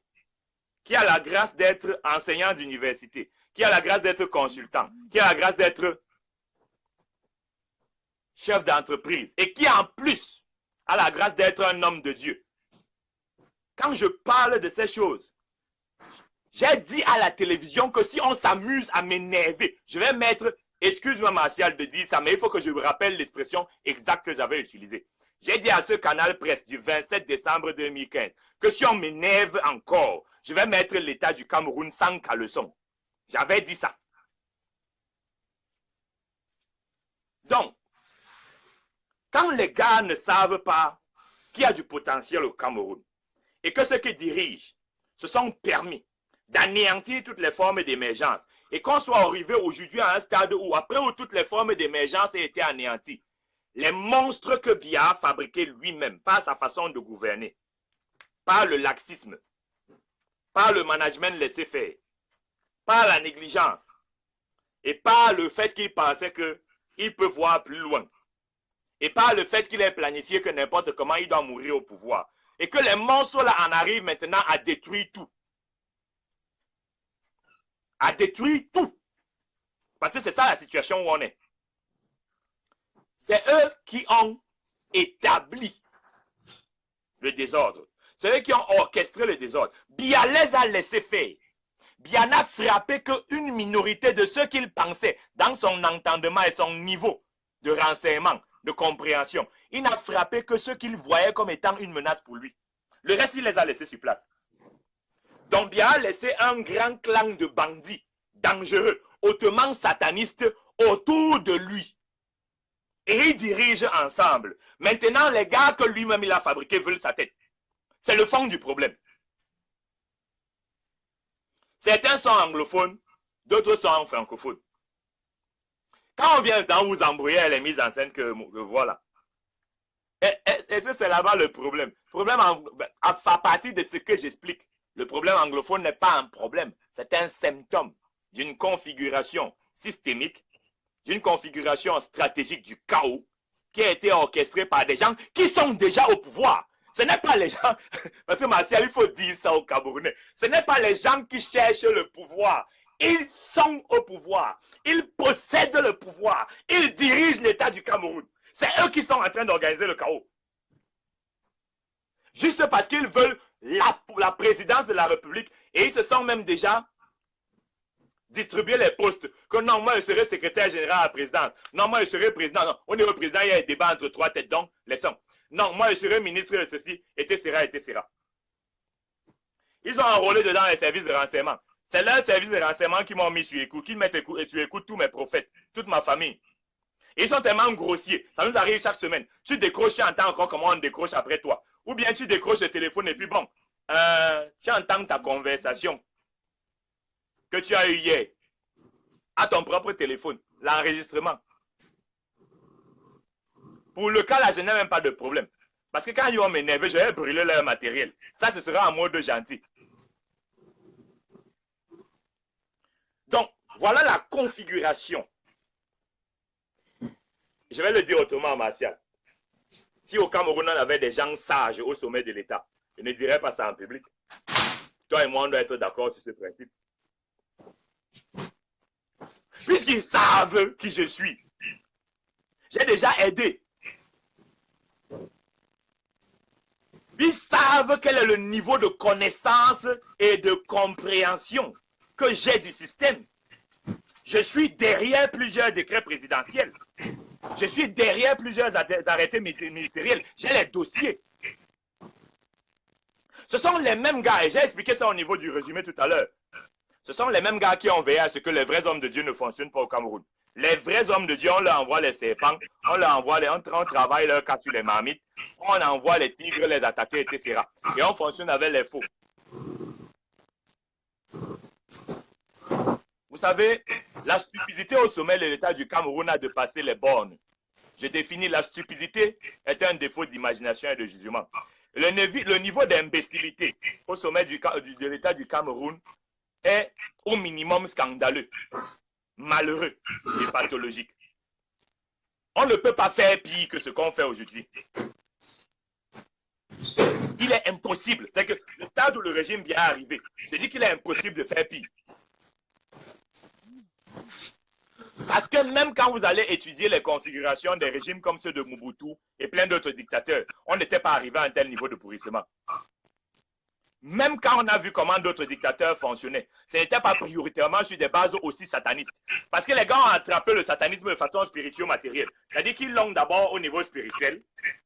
qui a la grâce d'être enseignant d'université, qui a la grâce d'être consultant, qui a la grâce d'être chef d'entreprise et qui en plus a la grâce d'être un homme de Dieu. Quand je parle de ces choses, j'ai dit à la télévision que si on s'amuse à m'énerver, je vais mettre, excuse-moi Martial de dire ça, mais il faut que je me rappelle l'expression exacte que j'avais utilisée. J'ai dit à ce canal presse du 27 décembre 2015 que si on m'énerve encore, je vais mettre l'État du Cameroun sans caleçon. J'avais dit ça. Donc, quand les gars ne savent pas qu'il y a du potentiel au Cameroun et que ceux qui dirigent se sont permis d'anéantir toutes les formes d'émergence et qu'on soit arrivé aujourd'hui à un stade où, après où toutes les formes d'émergence aient été anéanties, les monstres que Biya a fabriqués lui-même par sa façon de gouverner, par le laxisme, par le management laissé faire, par la négligence et par le fait qu'il pensait qu'il peut voir plus loin et par le fait qu'il ait planifié que n'importe comment il doit mourir au pouvoir et que les monstres là en arrivent maintenant à détruire tout. À détruire tout. Parce que c'est ça la situation où on est. C'est eux qui ont établi le désordre. C'est eux qui ont orchestré le désordre. Biya les a laissés faire. Biya n'a frappé qu'une minorité de ceux qu'il pensait dans son entendement et son niveau de renseignement, de compréhension. Il n'a frappé que ceux qu'il voyait comme étant une menace pour lui. Le reste, il les a laissés sur place. Donc Biya a laissé un grand clan de bandits dangereux, hautement satanistes autour de lui. Et ils dirigent ensemble. Maintenant, les gars que lui-même il a fabriqués veulent sa tête. C'est le fond du problème. Certains sont anglophones, d'autres sont francophones. Quand on vient dans vous embrouiller les mises en scène que voilà. Et c'est là-bas le problème. Le problème, à partir de ce que j'explique, le problème anglophone n'est pas un problème. C'est un symptôme d'une configuration systémique, d'une configuration stratégique du chaos qui a été orchestrée par des gens qui sont déjà au pouvoir. Ce n'est pas les gens, parce que Martial, il faut dire ça aux Camerounais, ce n'est pas les gens qui cherchent le pouvoir. Ils sont au pouvoir. Ils possèdent le pouvoir. Ils dirigent l'État du Cameroun. C'est eux qui sont en train d'organiser le chaos. Juste parce qu'ils veulent la présidence de la République et ils se sont même déjà distribué les postes. Que non, moi je serai secrétaire général à la présidence. Non, moi je serai président. Non, au niveau président, il y a un débat entre trois têtes, donc laissons. Non, moi je serai ministre de ceci, etc., etc. Ils ont enrôlé dedans les services de renseignement. C'est leurs services de renseignement qui m'ont mis sur écoute, qui mettent sur écoute tous mes prophètes, toute ma famille. Ils sont tellement grossiers. Ça nous arrive chaque semaine. Tu décroches, tu entends encore comment on décroche après toi. Ou bien tu décroches le téléphone et puis bon, tu entends ta conversation que tu as eue hier à ton propre téléphone, l'enregistrement. Pour le cas là, je n'ai même pas de problème. Parce que quand ils vont m'énerver, je vais brûler leur matériel. Ça, ce sera en mode gentil. Donc, voilà la configuration. Je vais le dire autrement, Martial. Si au Cameroun, on avait des gens sages au sommet de l'État, je ne dirais pas ça en public. Toi et moi, on doit être d'accord sur ce principe. Puisqu'ils savent qui je suis, j'ai déjà aidé. Ils savent quel est le niveau de connaissance et de compréhension que j'ai du système. Je suis derrière plusieurs décrets présidentiels. Je suis derrière plusieurs arrêtés ministériels. J'ai les dossiers. Ce sont les mêmes gars, et j'ai expliqué ça au niveau du résumé tout à l'heure. Ce sont les mêmes gars qui ont veillé à ce que les vrais hommes de Dieu ne fonctionnent pas au Cameroun. Les vrais hommes de Dieu, on leur envoie les serpents, on leur envoie on travaille leur cas sur les marmites, on envoie les tigres les attaquer, etc. Et on fonctionne avec les faux. Vous savez, la stupidité au sommet de l'État du Cameroun a dépassé les bornes. Je définis la stupidité est un défaut d'imagination et de jugement. Le niveau d'imbécilité au sommet de l'État du Cameroun est au minimum scandaleux, malheureux et pathologique. On ne peut pas faire pire que ce qu'on fait aujourd'hui. Il est impossible. C'est que le stade où le régime vient arriver, je te dis qu'il est impossible de faire pire. Parce que même quand vous allez étudier les configurations des régimes comme ceux de Mobutu et plein d'autres dictateurs, on n'était pas arrivé à un tel niveau de pourrissement. Même quand on a vu comment d'autres dictateurs fonctionnaient, ce n'était pas prioritairement sur des bases aussi satanistes. Parce que les gars ont attrapé le satanisme de façon spirituelle-matérielle. C'est-à-dire qu'ils l'ont d'abord au niveau spirituel,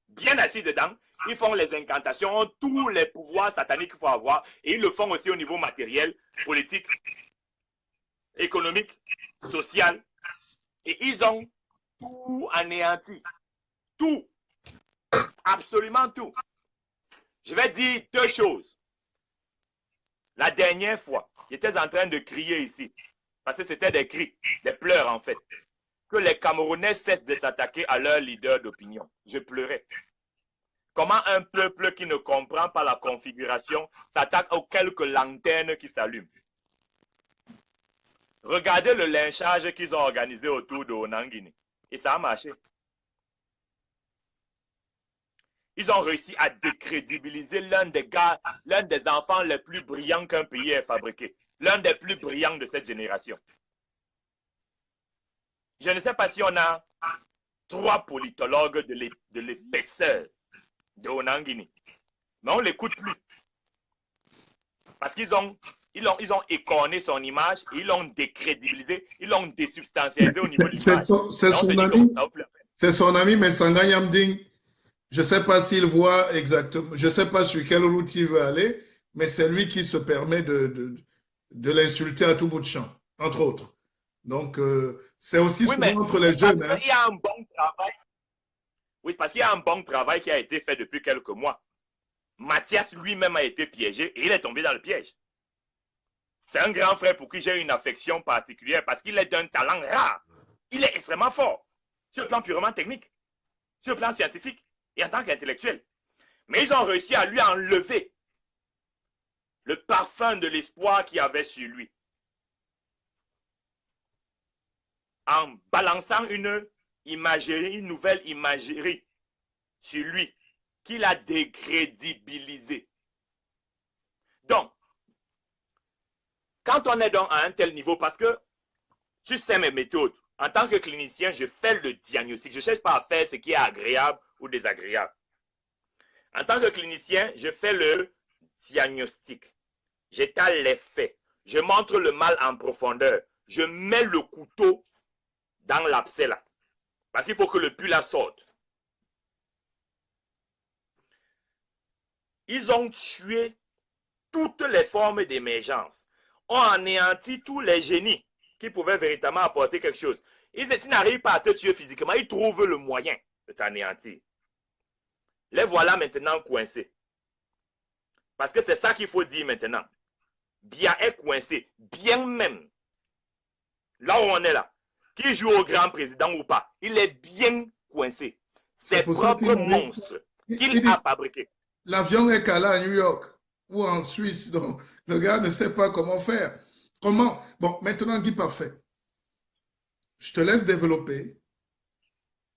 bien assis dedans, ils font les incantations, tous les pouvoirs sataniques qu'il faut avoir, et ils le font aussi au niveau matériel, politique, économique, social, et ils ont tout anéanti. Tout. Absolument tout. Je vais dire deux choses. La dernière fois, j'étais en train de crier ici, parce que c'était des cris, des pleurs en fait, que les Camerounais cessent de s'attaquer à leur leader d'opinion. Je pleurais. Comment un peuple qui ne comprend pas la configuration s'attaque aux quelques lanternes qui s'allument? Regardez le lynchage qu'ils ont organisé autour de Onangini. Et ça a marché. Ils ont réussi à décrédibiliser l'un des enfants les plus brillants qu'un pays ait fabriqué. L'un des plus brillants de cette génération. Je ne sais pas si on a 3 politologues de l'épaisseur de Onangini. Mais on ne l'écoute plus. Parce qu'ils ont écorné son image, et ils l'ont décrédibilisé, ils l'ont désubstantialisé au niveau de l'image. C'est son ami Messanga Yamding. Je ne sais pas s'il voit exactement, je ne sais pas sur quelle route il veut aller, mais c'est lui qui se permet de l'insulter à tout bout de champ, entre autres. Donc, c'est aussi souvent entre les jeunes. Il y a un bon travail. Oui, parce qu'il y a un bon travail qui a été fait depuis quelques mois. Mathias lui-même a été piégé et il est tombé dans le piège. C'est un grand frère pour qui j'ai une affection particulière parce qu'il est d'un talent rare. Il est extrêmement fort, sur le plan purement technique, sur le plan scientifique et en tant qu'intellectuel. Mais ils ont réussi à lui enlever le parfum de l'espoir qu'il y avait sur lui. En balançant une nouvelle imagerie sur lui, qu'il a décrédibilisé. Donc, quand on est donc à un tel niveau, parce que tu sais mes méthodes, en tant que clinicien, je fais le diagnostic. Je ne cherche pas à faire ce qui est agréable ou désagréable. En tant que clinicien, je fais le diagnostic. J'étale les faits. Je montre le mal en profondeur. Je mets le couteau dans l'abcès là. Parce qu'il faut que le pus la sorte. Ils ont tué toutes les formes d'émergence. Ont anéanti tous les génies qui pouvaient véritablement apporter quelque chose. S'ils n'arrivent pas à te tuer physiquement, ils trouvent le moyen de t'anéantir. Les voilà maintenant coincés. Parce que c'est ça qu'il faut dire maintenant. Bien est coincé, bien même. Là où on est là, qu'il joue au grand président ou pas, il est bien coincé. Ses propres monstres qu'il a fabriqués. L'avion est calé à New York ou en Suisse, donc le gars ne sait pas comment faire. Comment? Bon, maintenant, Guy Parfait, je te laisse développer.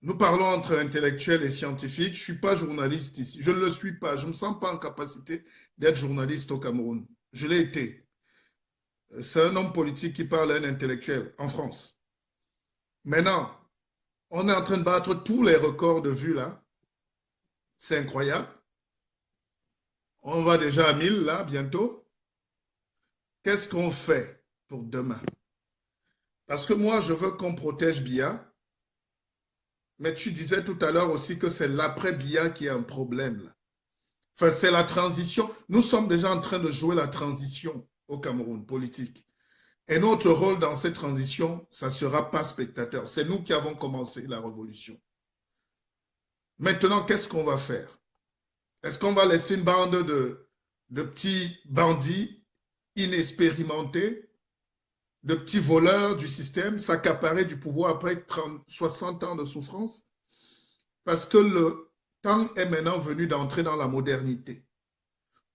Nous parlons entre intellectuels et scientifiques. Je ne suis pas journaliste ici. Je ne le suis pas. Je ne me sens pas en capacité d'être journaliste au Cameroun. Je l'ai été. C'est un homme politique qui parle à un intellectuel en France. Maintenant, on est en train de battre tous les records de vues là. C'est incroyable. On va déjà à 1000 là, bientôt. Qu'est-ce qu'on fait pour demain? Parce que moi, je veux qu'on protège Biya. Mais tu disais tout à l'heure aussi que c'est l'après-Biya qui est un problème. Là. Enfin, c'est la transition. Nous sommes déjà en train de jouer la transition au Cameroun politique. Et notre rôle dans cette transition, ça ne sera pas spectateur. C'est nous qui avons commencé la révolution. Maintenant, qu'est-ce qu'on va faire? Est-ce qu'on va laisser une bande de petits bandits inexpérimentés, de petits voleurs du système, s'accaparer du pouvoir après 60 ans de souffrance? Parce que le temps est maintenant venu d'entrer dans la modernité.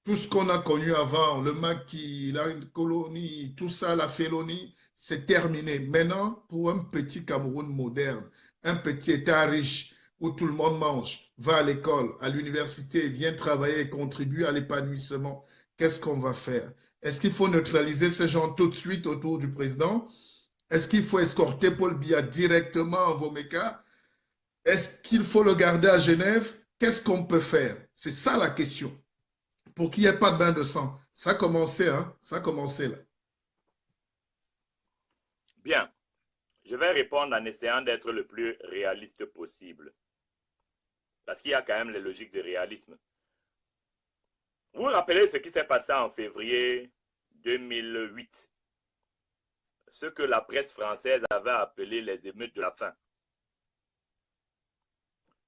Tout ce qu'on a connu avant, le maquis, la colonie, tout ça, la félonie, c'est terminé. Maintenant, pour un petit Cameroun moderne, un petit État riche où tout le monde mange, va à l'école, à l'université, vient travailler et contribue à l'épanouissement, qu'est-ce qu'on va faire? Est-ce qu'il faut neutraliser ces gens tout de suite autour du président? Est-ce qu'il faut escorter Paul Biya directement en Vomeka? Est-ce qu'il faut le garder à Genève? Qu'est-ce qu'on peut faire? C'est ça la question. Pour qu'il n'y ait pas de bain de sang. Ça a commencé, hein? Ça a commencé là. Bien, je vais répondre en essayant d'être le plus réaliste possible. Parce qu'il y a quand même les logiques de réalisme. Vous vous rappelez ce qui s'est passé en février 2008? Ce que la presse française avait appelé les émeutes de la faim.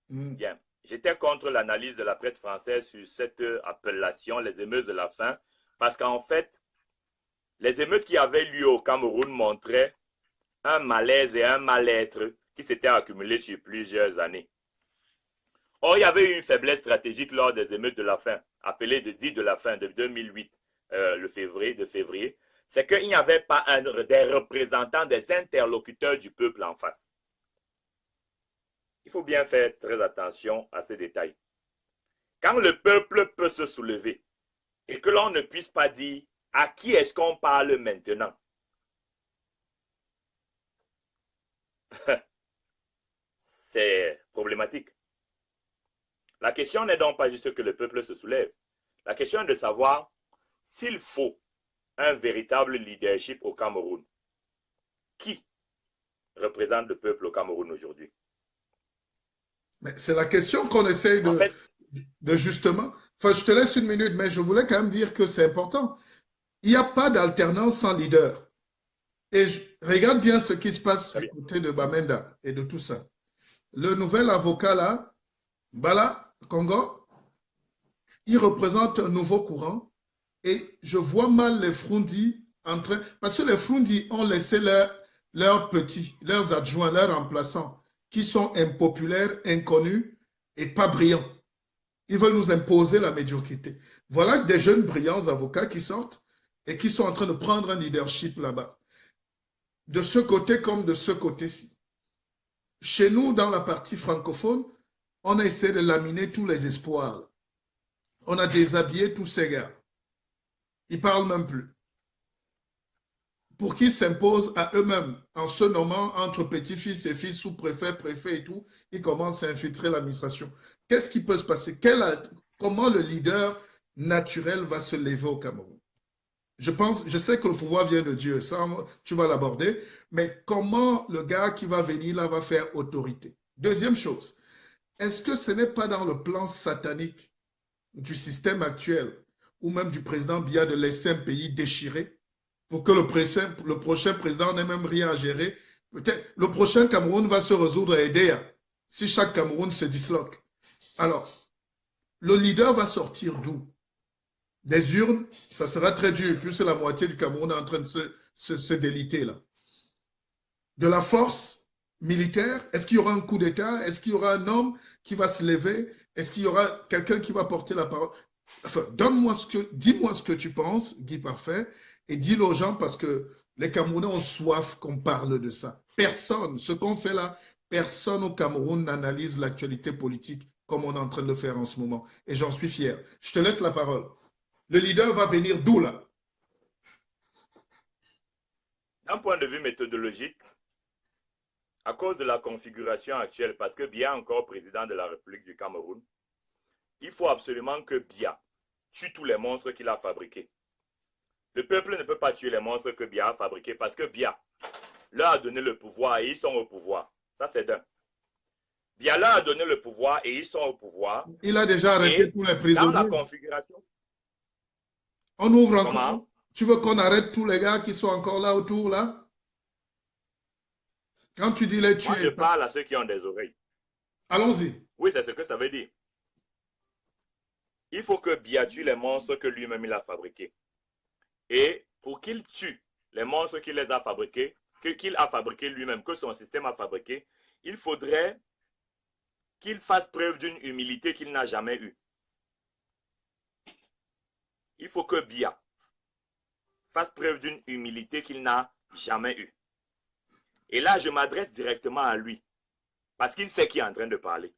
Bien, j'étais contre l'analyse de la presse française sur cette appellation, les émeutes de la faim, parce qu'en fait, les émeutes qui avaient lieu au Cameroun montraient un malaise et un mal-être qui s'étaient accumulés sur plusieurs années. Or, il y avait eu une faiblesse stratégique lors des émeutes de la faim, appelées dites de la faim de 2008, le février, c'est qu'il n'y avait pas des représentants, des interlocuteurs du peuple en face. Il faut bien faire très attention à ces détails. Quand le peuple peut se soulever et que l'on ne puisse pas dire à qui est-ce qu'on parle maintenant, c'est problématique. La question n'est donc pas juste que le peuple se soulève. La question est de savoir s'il faut un véritable leadership au Cameroun. Qui représente le peuple au Cameroun aujourd'hui? Mais c'est la question qu'on essaye de justement. Enfin, je te laisse une minute, mais je voulais quand même dire que c'est important. Il n'y a pas d'alternance sans leader. Et regarde bien ce qui se passe du côté de Bamenda et de tout ça. Le nouvel avocat là, Bala Congo, il représente un nouveau courant et je vois mal les Frundis en train. Parce que les Frundis ont laissé leurs petits, leurs adjoints, leurs remplaçants, qui sont impopulaires, inconnus et pas brillants. Ils veulent nous imposer la médiocrité. Voilà des jeunes brillants avocats qui sortent et qui sont en train de prendre un leadership là-bas. De ce côté comme de ce côté-ci. Chez nous, dans la partie francophone, on a essayé de laminer tous les espoirs. On a déshabillé tous ces gars. Ils ne parlent même plus. Pour qu'ils s'imposent à eux-mêmes, en se nommant entre petits-fils et fils, sous-préfets, préfets et tout, ils commencent à infiltrer l'administration. Qu'est-ce qui peut se passer? Comment le leader naturel va se lever au Cameroun? Je sais que le pouvoir vient de Dieu, ça tu vas l'aborder, mais comment le gars qui va venir là va faire autorité? Deuxième chose, est-ce que ce n'est pas dans le plan satanique du système actuel ou même du président Biya de laisser un pays déchiré pour que le prochain président n'ait même rien à gérer? Peut-être le prochain Cameroun va se résoudre à aider si chaque Cameroun se disloque. Alors, le leader va sortir d'où? Des urnes, ça sera très dur, plus la moitié du Cameroun est en train de se déliter là. De la force militaire, est-ce qu'il y aura un coup d'État? Est-ce qu'il y aura un homme qui va se lever? Est-ce qu'il y aura quelqu'un qui va porter la parole? Enfin, dis-moi ce que tu penses, Guy Parfait, et dis-le aux gens parce que les Camerounais ont soif qu'on parle de ça. Personne, ce qu'on fait là, personne au Cameroun n'analyse l'actualité politique comme on est en train de le faire en ce moment. Et j'en suis fier. Je te laisse la parole. Le leader va venir d'où là? D'un point de vue méthodologique, à cause de la configuration actuelle, parce que Biya est encore président de la République du Cameroun, il faut absolument que Biya tue tous les monstres qu'il a fabriqués. Le peuple ne peut pas tuer les monstres que Biya a fabriqués parce que Biya leur a donné le pouvoir et ils sont au pouvoir. Ça, c'est d'un. Biya leur a donné le pouvoir et ils sont au pouvoir. Il a déjà arrêté tous les prisonniers. Dans la configuration. On ouvre encore. Comment? Tu veux qu'on arrête tous les gars qui sont encore là autour là? Quand tu dis les tuer. Moi, je parle à ceux qui ont des oreilles. Allons-y. Oui, c'est ce que ça veut dire. Il faut que Biya tue les monstres que lui-même il a fabriqués. Et pour qu'il tue les monstres qu'il les a fabriqués, qu'il a fabriqués lui-même, que son système a fabriqué, il faudrait qu'il fasse preuve d'une humilité qu'il n'a jamais eue. Il faut que Biya fasse preuve d'une humilité qu'il n'a jamais eue. Et là, je m'adresse directement à lui, parce qu'il sait qui est en train de parler.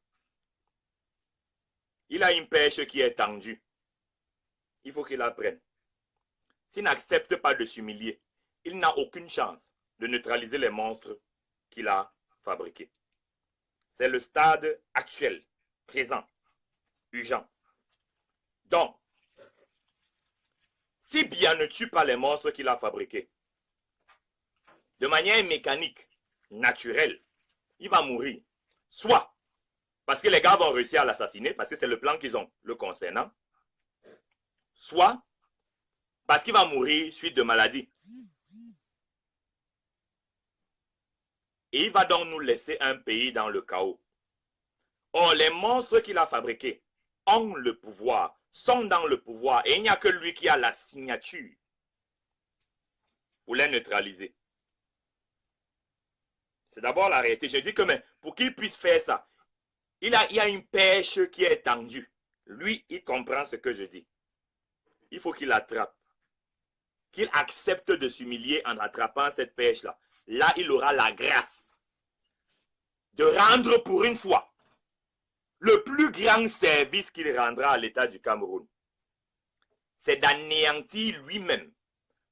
il a une pêche qui est tendue. Il faut qu'il la prenne. S'il n'accepte pas de s'humilier, il n'a aucune chance de neutraliser les monstres qu'il a fabriqués. C'est le stade actuel, présent, urgent. Donc, si Biya ne tue pas les monstres qu'il a fabriqués, de manière mécanique, naturelle, il va mourir. Soit parce que les gars vont réussir à l'assassiner, parce que c'est le plan qu'ils ont le concernant, soit parce qu'il va mourir suite de maladie. Et il va donc nous laisser un pays dans le chaos. Or, les monstres qu'il a fabriqués ont le pouvoir, sont dans le pouvoir, et il n'y a que lui qui a la signature pour les neutraliser. C'est d'abord la réalité. Je dis que mais pour qu'il puisse faire ça, il y a une pêche qui est tendue. Lui, il comprend ce que je dis. Il faut qu'il attrape. Qu'il accepte de s'humilier en attrapant cette pêche-là. Là, il aura la grâce de rendre pour une fois le plus grand service qu'il rendra à l'État du Cameroun. C'est d'anéantir lui-même,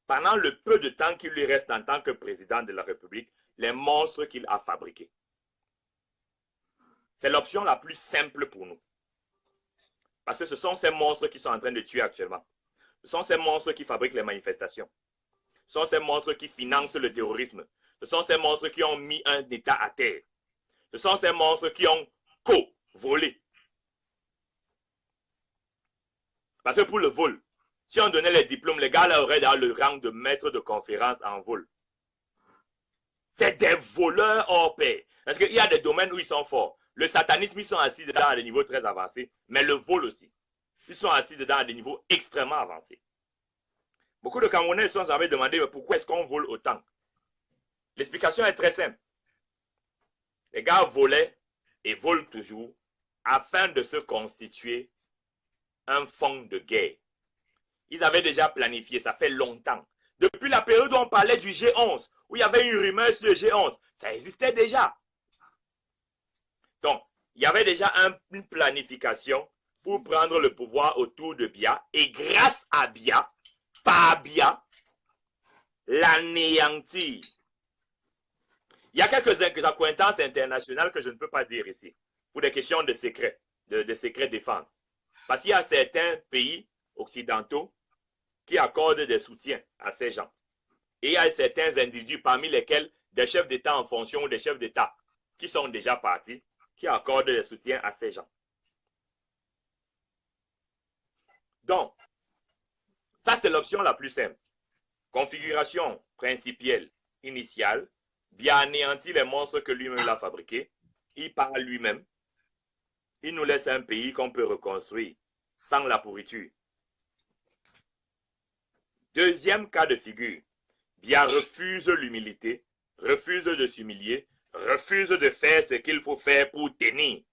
pendant le peu de temps qu'il lui reste en tant que président de la République, les monstres qu'il a fabriqués. C'est l'option la plus simple pour nous. Parce que ce sont ces monstres qui sont en train de tuer actuellement. Ce sont ces monstres qui fabriquent les manifestations. Ce sont ces monstres qui financent le terrorisme. Ce sont ces monstres qui ont mis un État à terre. Ce sont ces monstres qui ont volé. Parce que pour le vol, si on donnait les diplômes, les gars là auraient dans le rang de maître de conférence en vol. C'est des voleurs hors pair. Parce qu'il y a des domaines où ils sont forts. Le satanisme, ils sont assis dedans à des niveaux très avancés, mais le vol aussi. Ils sont assis dedans à des niveaux extrêmement avancés. Beaucoup de Camerounais se sont jamais demandé mais pourquoi est-ce qu'on vole autant. L'explication est très simple. Les gars volaient et volent toujours afin de se constituer un fonds de guerre. Ils avaient déjà planifié, ça fait longtemps. Depuis la période où on parlait du G11, où il y avait une rumeur sur le G11, ça existait déjà. Donc, il y avait déjà une planification pour prendre le pouvoir autour de Biya. Et grâce à Biya, par Biya, l'anéantir. Il y a quelques accointances internationales que je ne peux pas dire ici, pour des questions de secret, de secret défense. Parce qu'il y a certains pays occidentaux qui accordent des soutiens à ces gens. Et il y a certains individus, parmi lesquels des chefs d'État en fonction ou des chefs d'État qui sont déjà partis, qui accordent des soutiens à ces gens. Donc, ça c'est l'option la plus simple. Configuration principielle, initiale, bien anéantir les monstres que lui-même a fabriqués. Il part lui-même. Il nous laisse un pays qu'on peut reconstruire sans la pourriture. Deuxième cas de figure, Biya refuse l'humilité, refuse de s'humilier, refuse de faire ce qu'il faut faire pour tenir.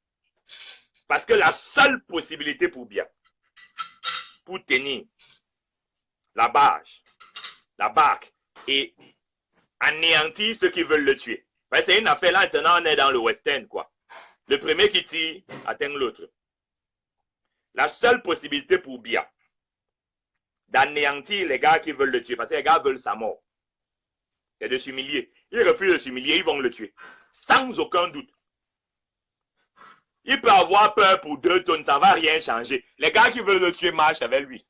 Parce que la seule possibilité pour Biya, pour tenir la barge, la barque, et anéantir ceux qui veulent le tuer. C'est une affaire là, maintenant on est dans le western, quoi. Le premier qui tire atteint l'autre. La seule possibilité pour Biya d'anéantir les gars qui veulent le tuer, parce que les gars veulent sa mort, c'est de s'humilier. Ils refusent de s'humilier, ils vont le tuer. Sans aucun doute. Il peut avoir peur pour 2 tonnes, ça ne va rien changer. Les gars qui veulent le tuer marchent avec lui.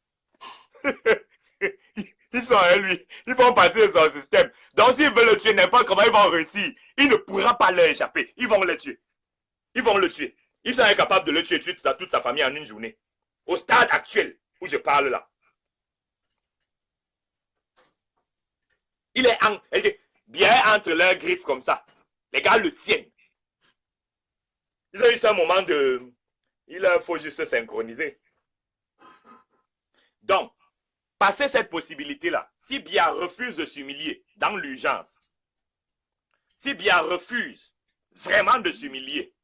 Ils sont avec lui. Ils font partie de son système. Donc s'ils veulent le tuer, n'importe comment ils vont réussir. Il ne pourra pas leur échapper. Ils vont le tuer. Ils vont le tuer. Ils sont incapables de le tuer toute sa famille en une journée. Au stade actuel où je parle là. Il est bien entre leurs griffes comme ça. Les gars le tiennent. Ils ont eu un moment de... Il faut juste se synchroniser. Donc, passer cette possibilité-là, si Biya refuse de s'humilier dans l'urgence, si Biya refuse vraiment de s'humilier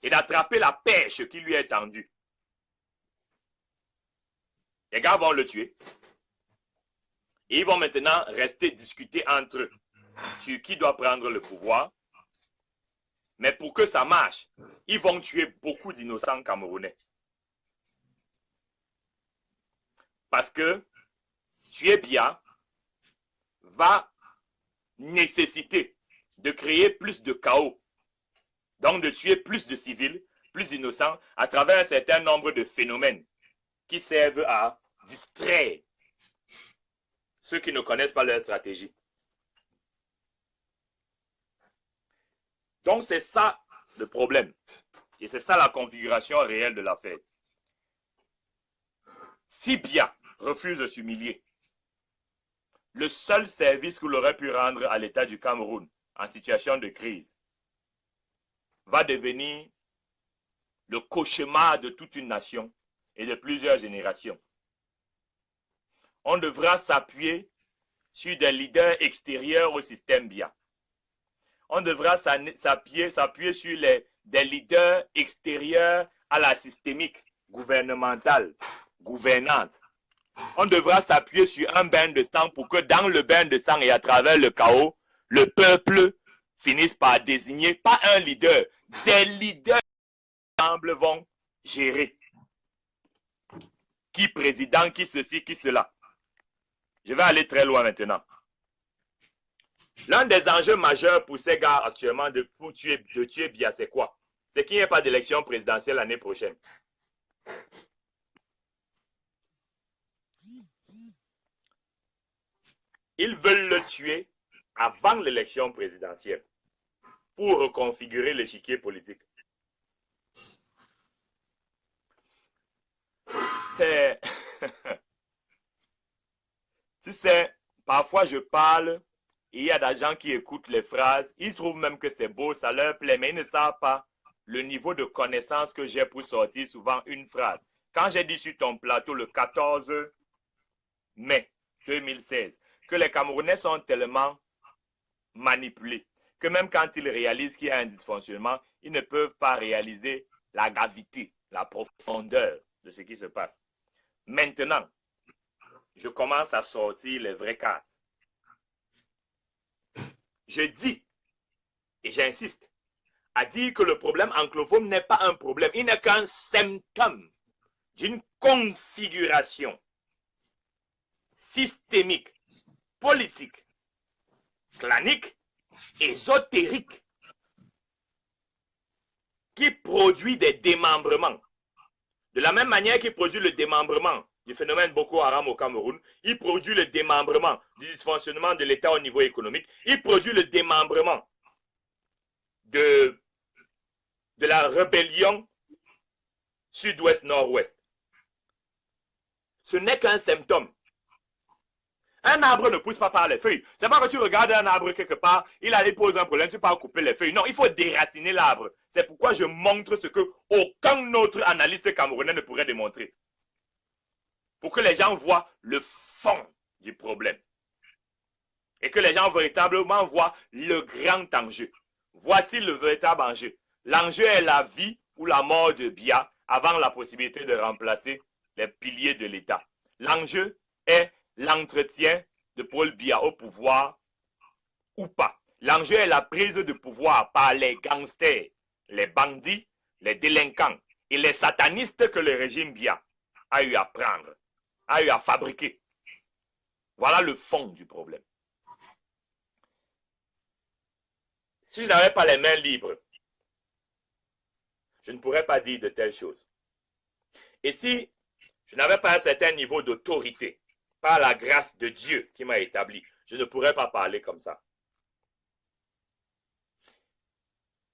et d'attraper la pêche qui lui est tendue, les gars vont le tuer. Et ils vont maintenant rester discuter entre eux sur qui doit prendre le pouvoir. Mais pour que ça marche, ils vont tuer beaucoup d'innocents Camerounais. Parce que tuer Biya va nécessiter de créer plus de chaos, donc de tuer plus de civils, plus d'innocents, à travers un certain nombre de phénomènes qui servent à distraire ceux qui ne connaissent pas leur stratégie. Donc c'est ça le problème. Et c'est ça la configuration réelle de l'affaire. Si Biya refuse de s'humilier, le seul service qu'il aurait pu rendre à l'État du Cameroun en situation de crise va devenir le cauchemar de toute une nation et de plusieurs générations. On devra s'appuyer sur des leaders extérieurs au système Biya. On devra s'appuyer sur des leaders extérieurs à la systémique gouvernementale, gouvernante. On devra s'appuyer sur un bain de sang pour que dans le bain de sang et à travers le chaos, le peuple finisse par désigner pas un leader, des leaders ensemble vont gérer. Qui président, qui ceci, qui cela. Je vais aller très loin maintenant. L'un des enjeux majeurs pour ces gars actuellement de tuer Biya, c'est quoi? C'est qu'il n'y ait pas d'élection présidentielle l'année prochaine. Ils veulent le tuer avant l'élection présidentielle pour reconfigurer l'échiquier politique. C'est... Tu sais, parfois je parle et il y a des gens qui écoutent les phrases, ils trouvent même que c'est beau, ça leur plaît, mais ils ne savent pas le niveau de connaissance que j'ai pour sortir souvent une phrase. Quand j'ai dit sur ton plateau le 14 mai 2016 que les Camerounais sont tellement manipulés que même quand ils réalisent qu'il y a un dysfonctionnement, ils ne peuvent pas réaliser la gravité, la profondeur de ce qui se passe. Maintenant, je commence à sortir les vraies cartes. Je dis, et j'insiste, à dire que le problème anglophone n'est pas un problème, il n'est qu'un symptôme d'une configuration systémique, politique, clanique, ésotérique, qui produit des démembrements. De la même manière qu'il produit le démembrement du phénomène Boko Haram au Cameroun, il produit le démembrement du dysfonctionnement de l'État au niveau économique, il produit le démembrement de la rébellion sud-ouest-nord-ouest. Ce n'est qu'un symptôme. Un arbre ne pousse pas par les feuilles. C'est pas que tu regardes un arbre quelque part, il pose un problème, tu peux couper les feuilles. Non, il faut déraciner l'arbre. C'est pourquoi je montre ce que aucun autre analyste camerounais ne pourrait démontrer. Pour que les gens voient le fond du problème. Et que les gens véritablement voient le grand enjeu. Voici le véritable enjeu. L'enjeu est la vie ou la mort de Biya avant la possibilité de remplacer les piliers de l'État. L'enjeu est l'entretien de Paul Biya au pouvoir ou pas. L'enjeu est la prise de pouvoir par les gangsters, les bandits, les délinquants et les satanistes que le régime Biya a eu à prendre, a eu à fabriquer. Voilà le fond du problème. Si je n'avais pas les mains libres, je ne pourrais pas dire de telles choses. Et si je n'avais pas un certain niveau d'autorité, par la grâce de Dieu qui m'a établi, je ne pourrais pas parler comme ça.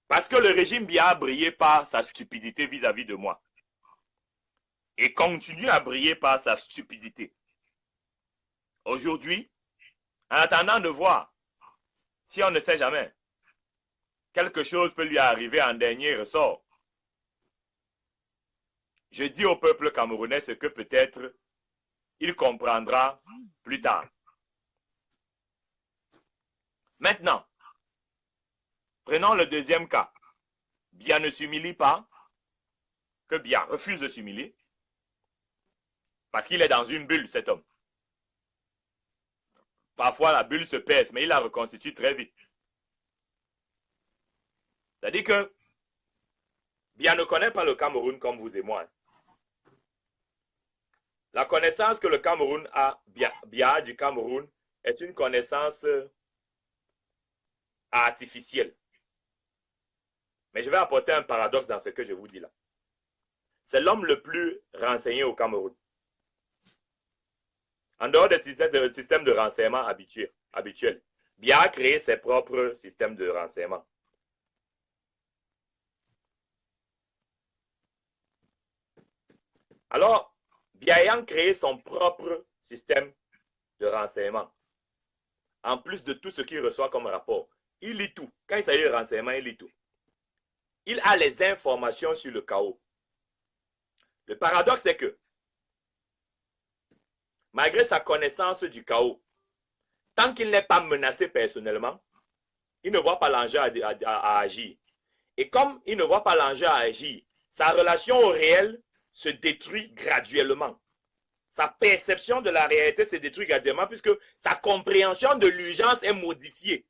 Parce que le régime Biya a brillé par sa stupidité vis-à-vis de moi. Et continue à briller par sa stupidité. Aujourd'hui, en attendant de voir, si on ne sait jamais, quelque chose peut lui arriver en dernier ressort. Je dis au peuple camerounais ce que peut-être il comprendra plus tard. Maintenant, prenons le deuxième cas. Biya ne s'humilie pas, que Biya refuse de s'humilier, parce qu'il est dans une bulle, cet homme. Parfois, la bulle se pèse, mais il la reconstitue très vite. C'est-à-dire que Biya ne connaît pas le Cameroun comme vous et moi. la connaissance que le Cameroun a, Biya du Cameroun, est une connaissance artificielle. Mais je vais apporter un paradoxe dans ce que je vous dis là. C'est l'homme le plus renseigné au Cameroun. En dehors des systèmes de renseignement habituels, Biya a créé ses propres systèmes de renseignement. Alors, Biya ayant créé son propre système de renseignement, en plus de tout ce qu'il reçoit comme rapport, il lit tout. Quand il s'agit de renseignement, il lit tout. Il a les informations sur le chaos. Le paradoxe est que, malgré sa connaissance du chaos, tant qu'il n'est pas menacé personnellement, il ne voit pas l'enjeu à agir. Et comme il ne voit pas l'enjeu à agir, sa relation au réel se détruit graduellement. Sa perception de la réalité se détruit graduellement puisque sa compréhension de l'urgence est modifiée.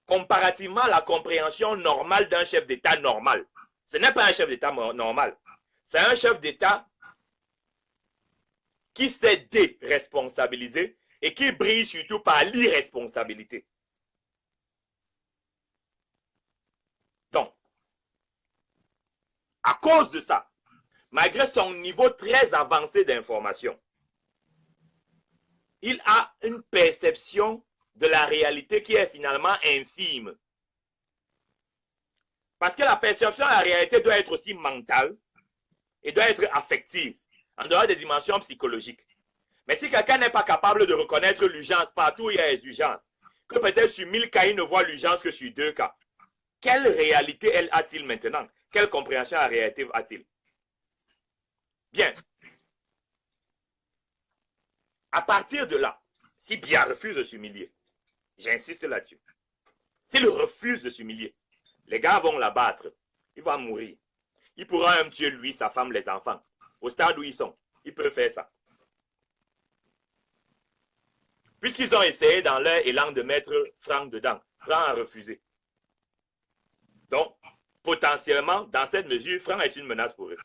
Comparativement à la compréhension normale d'un chef d'État normal. Ce n'est pas un chef d'État normal. C'est un chef d'État qui s'est déresponsabilisé et qui brille surtout par l'irresponsabilité. Donc, à cause de ça, malgré son niveau très avancé d'information, il a une perception de la réalité qui est finalement infime. Parce que la perception de la réalité doit être aussi mentale et doit être affective, en dehors des dimensions psychologiques. Mais si quelqu'un n'est pas capable de reconnaître l'urgence partout où il y a les urgences, que peut-être sur 1000 cas, il ne voit l'urgence que sur 2 cas, quelle réalité a-t-il maintenant? Quelle compréhension de la réalité a-t-il? Bien. À partir de là, si Biya refuse de s'humilier, j'insiste là-dessus, s'il refuse de s'humilier, les gars vont l'abattre, il va mourir. Il pourra même tuer lui, sa femme, les enfants. Au stade où ils sont, il peut faire ça. Puisqu'ils ont essayé dans leur élan de mettre Franck dedans, Franck a refusé. Donc, potentiellement, dans cette mesure, Franck est une menace pour eux.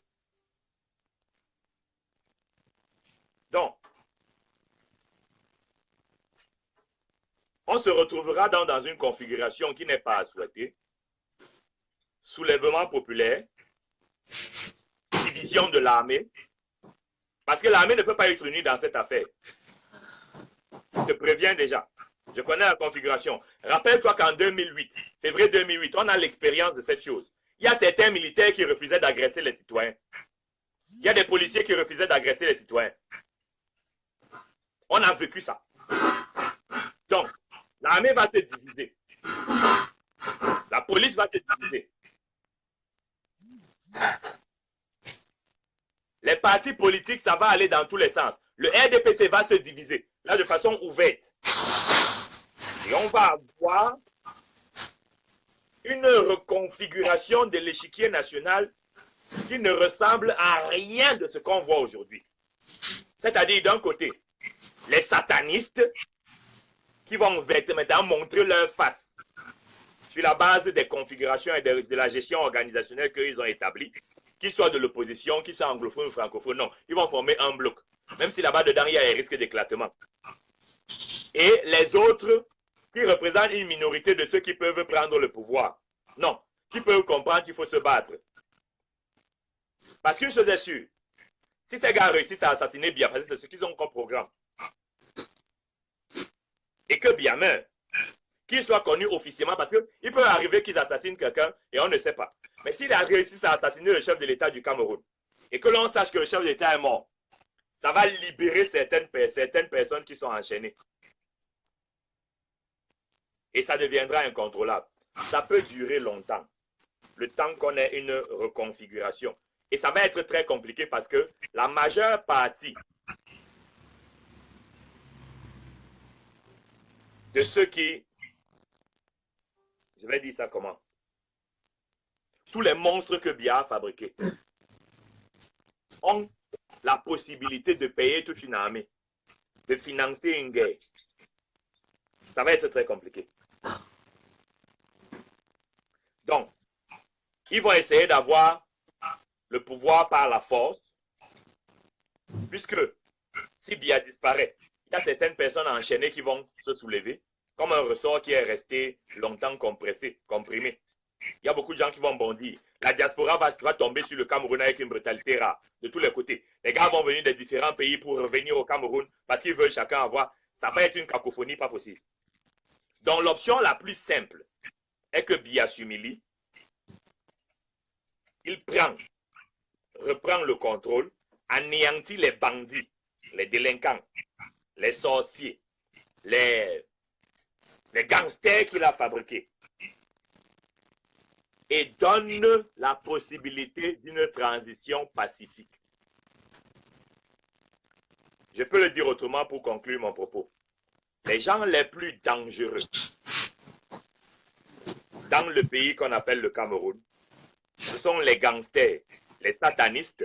Donc, on se retrouvera dans une configuration qui n'est pas à souhaiter. Soulèvement populaire, division de l'armée, parce que l'armée ne peut pas être unie dans cette affaire. Je te préviens déjà. Je connais la configuration. Rappelle-toi qu'en 2008, février 2008, on a l'expérience de cette chose. Il y a certains militaires qui refusaient d'agresser les citoyens. Il y a des policiers qui refusaient d'agresser les citoyens. On a vécu ça. Donc, l'armée va se diviser. La police va se diviser. Les partis politiques, ça va aller dans tous les sens. Le RDPC va se diviser, là de façon ouverte. Et on va avoir une reconfiguration de l'échiquier national qui ne ressemble à rien de ce qu'on voit aujourd'hui. C'est-à-dire d'un côté, les satanistes qui vont maintenant montrer leur face sur la base des configurations et de la gestion organisationnelle qu'ils ont établie, qu'ils soient de l'opposition, qu'ils soient anglophones ou francophones, non, ils vont former un bloc. Même si là-bas dedans, il y a un risque d'éclatement. Et les autres qui représentent une minorité de ceux qui peuvent prendre le pouvoir. Non, qui peuvent comprendre qu'il faut se battre. Parce qu'une chose est sûre, si ces gars réussissent à assassiner Biya, parce que c'est ce qu'ils ont comme programme, et que Biya meurt, qu'il soit connu officiellement, parce qu'il peut arriver qu'ils assassinent quelqu'un et on ne sait pas. Mais s'il a réussi à assassiner le chef de l'État du Cameroun, et que l'on sache que le chef de l'État est mort, ça va libérer certaines personnes qui sont enchaînées. Et ça deviendra incontrôlable. Ça peut durer longtemps, le temps qu'on ait une reconfiguration. Et ça va être très compliqué parce que la majeure partie de ceux qui, je vais dire ça comment, tous les monstres que Biya a fabriqués ont la possibilité de payer toute une armée, de financer une guerre. Ça va être très compliqué. Donc, ils vont essayer d'avoir le pouvoir par la force, Puisque si Biya disparaît, il y a certaines personnes enchaînées qui vont se soulever, comme un ressort qui est resté longtemps compressé, comprimé. Il y a beaucoup de gens qui vont bondir. La diaspora va tomber sur le Cameroun avec une brutalité rare, de tous les côtés. Les gars vont venir des différents pays pour revenir au Cameroun parce qu'ils veulent chacun avoir. Ça va être une cacophonie pas possible. Donc l'option la plus simple est que Biya s'humilie. Il reprend le contrôle, anéantit les bandits, les délinquants, les sorciers, les gangsters qu'il a fabriqués et donne la possibilité d'une transition pacifique. Je peux le dire autrement pour conclure mon propos. Les gens les plus dangereux dans le pays qu'on appelle le Cameroun, ce sont les gangsters, les satanistes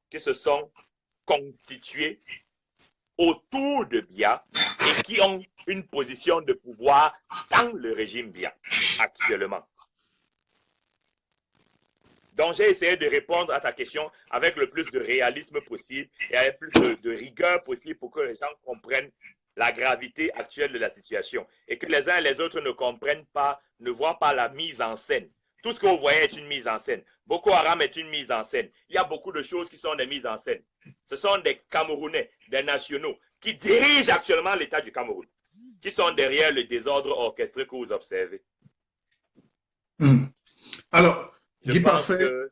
qui se sont constitués autour de Biya et qui ont une position de pouvoir dans le régime Biya actuellement. Donc j'ai essayé de répondre à ta question avec le plus de réalisme possible et avec le plus de rigueur possible pour que les gens comprennent la gravité actuelle de la situation et que les uns et les autres ne comprennent pas, ne voient pas la mise en scène. Tout ce que vous voyez est une mise en scène. Boko Haram est une mise en scène. Il y a beaucoup de choses qui sont des mises en scène. Ce sont des Camerounais, des nationaux, qui dirigent actuellement l'État du Cameroun, qui sont derrière le désordre orchestré que vous observez. Alors, Guy Parfait. Que...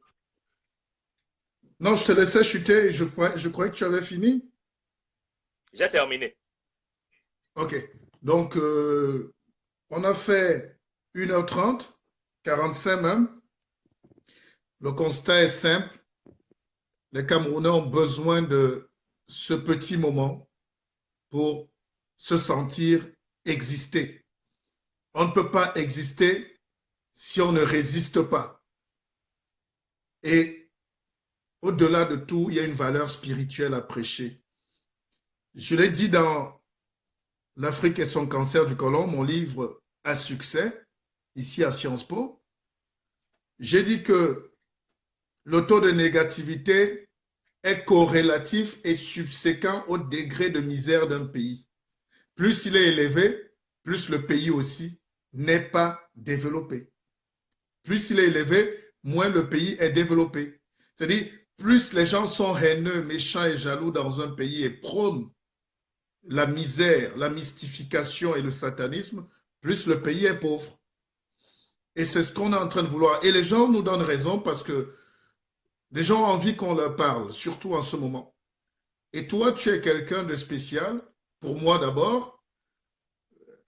Non, je te laissais chuter. Je croyais que tu avais fini. J'ai terminé. Ok. Donc, on a fait 1h30, 45 même. Le constat est simple. Les Camerounais ont besoin de ce petit moment pour se sentir exister. On ne peut pas exister si on ne résiste pas. Et au-delà de tout, il y a une valeur spirituelle à prêcher. Je l'ai dit dans L'Afrique et son cancer du côlon, mon livre à succès, ici à Sciences Po. J'ai dit que le taux de négativité est corrélatif et subséquent au degré de misère d'un pays. Plus il est élevé, plus le pays aussi n'est pas développé. Plus il est élevé, moins le pays est développé. C'est-à-dire, plus les gens sont haineux, méchants et jaloux dans un pays et prônent la misère, la mystification et le satanisme, plus le pays est pauvre. Et c'est ce qu'on est en train de vouloir. Et les gens nous donnent raison parce que les gens ont envie qu'on leur parle, surtout en ce moment. Et toi, tu es quelqu'un de spécial. Pour moi d'abord,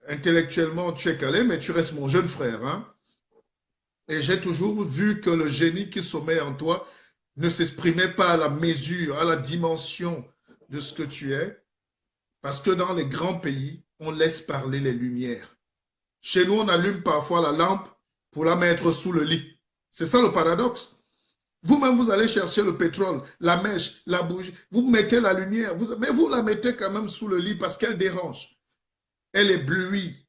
intellectuellement, tu es calé, mais tu restes mon jeune frère. Hein? Et j'ai toujours vu que le génie qui sommeille en toi ne s'exprimait pas à la mesure, à la dimension de ce que tu es. Parce que dans les grands pays, on laisse parler les lumières. Chez nous, on allume parfois la lampe pour la mettre sous le lit. C'est ça le paradoxe. Vous-même, vous allez chercher le pétrole, la mèche, la bougie. Vous mettez la lumière, mais vous la mettez quand même sous le lit parce qu'elle dérange. Elle éblouit.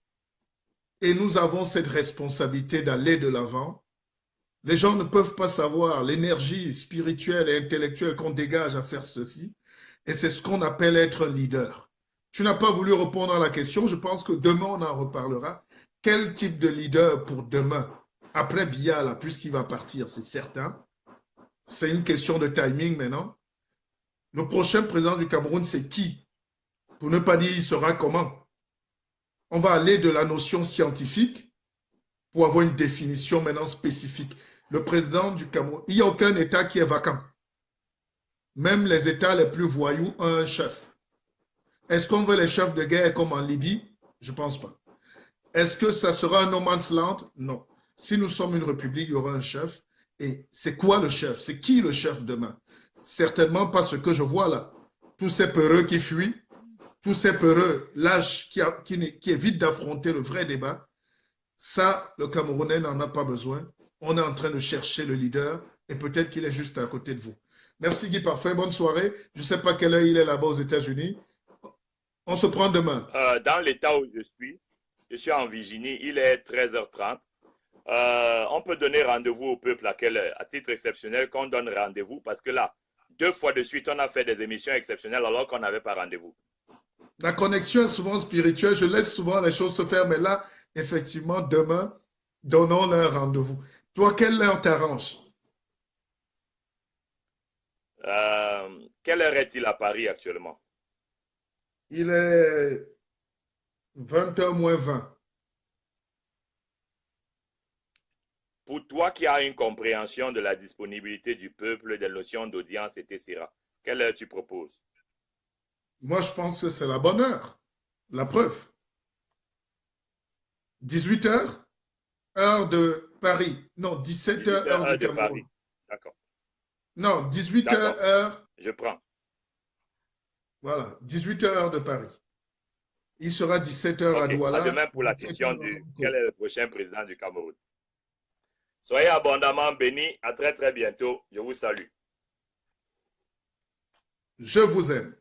Et nous avons cette responsabilité d'aller de l'avant. Les gens ne peuvent pas savoir l'énergie spirituelle et intellectuelle qu'on dégage à faire ceci. Et c'est ce qu'on appelle être un leader. Tu n'as pas voulu répondre à la question. Je pense que demain, on en reparlera. Quel type de leader pour demain? Après Biya, là, puisqu'il va partir, c'est certain. C'est une question de timing maintenant. Le prochain président du Cameroun, c'est qui? Pour ne pas dire il sera comment? On va aller de la notion scientifique pour avoir une définition maintenant spécifique. Le président du Cameroun, il n'y a aucun État qui est vacant. Même les États les plus voyous ont un chef. Est-ce qu'on veut les chefs de guerre comme en Libye? Je ne pense pas. Est-ce que ça sera un no man's land? Non. Si nous sommes une république, il y aura un chef. Et c'est quoi le chef? C'est qui le chef demain? Certainement pas ce que je vois là. Tous ces peureux qui fuient, tous ces peureux lâches qui évitent d'affronter le vrai débat. Ça, le Camerounais n'en a pas besoin. On est en train de chercher le leader et peut-être qu'il est juste à côté de vous. Merci Guy Parfait, bonne soirée. Je ne sais pas quelle heure il est là-bas aux États-Unis. On se prend demain. Dans l'état où je suis en Virginie, il est 13h30. On peut donner rendez-vous au peuple à titre exceptionnel qu'on donne rendez-vous parce que là, 2 fois de suite, on a fait des émissions exceptionnelles alors qu'on n'avait pas rendez-vous. La connexion est souvent spirituelle. Je laisse souvent les choses se faire, mais là, effectivement, demain, donnons un rendez-vous. Toi, quelle heure t'arrange? Quelle heure est-il à Paris actuellement? Il est 20h moins 20. Pour toi qui as une compréhension de la disponibilité du peuple, des notions d'audience, etc., quelle heure tu proposes? Moi, je pense que c'est la bonne heure. La preuve. 18h, heure de Paris. Non, 17h, 18 heures, heure du heure de Cameroun. Paris. D'accord. Non, 18h, D'accord. heure. Je prends. Voilà, 18h, heure de Paris. Il sera 17h à OK. À Douala, demain pour la 17h question à du Bamako. quel est le prochain président du Cameroun. Soyez abondamment bénis. À très, très bientôt. Je vous salue. Je vous aime.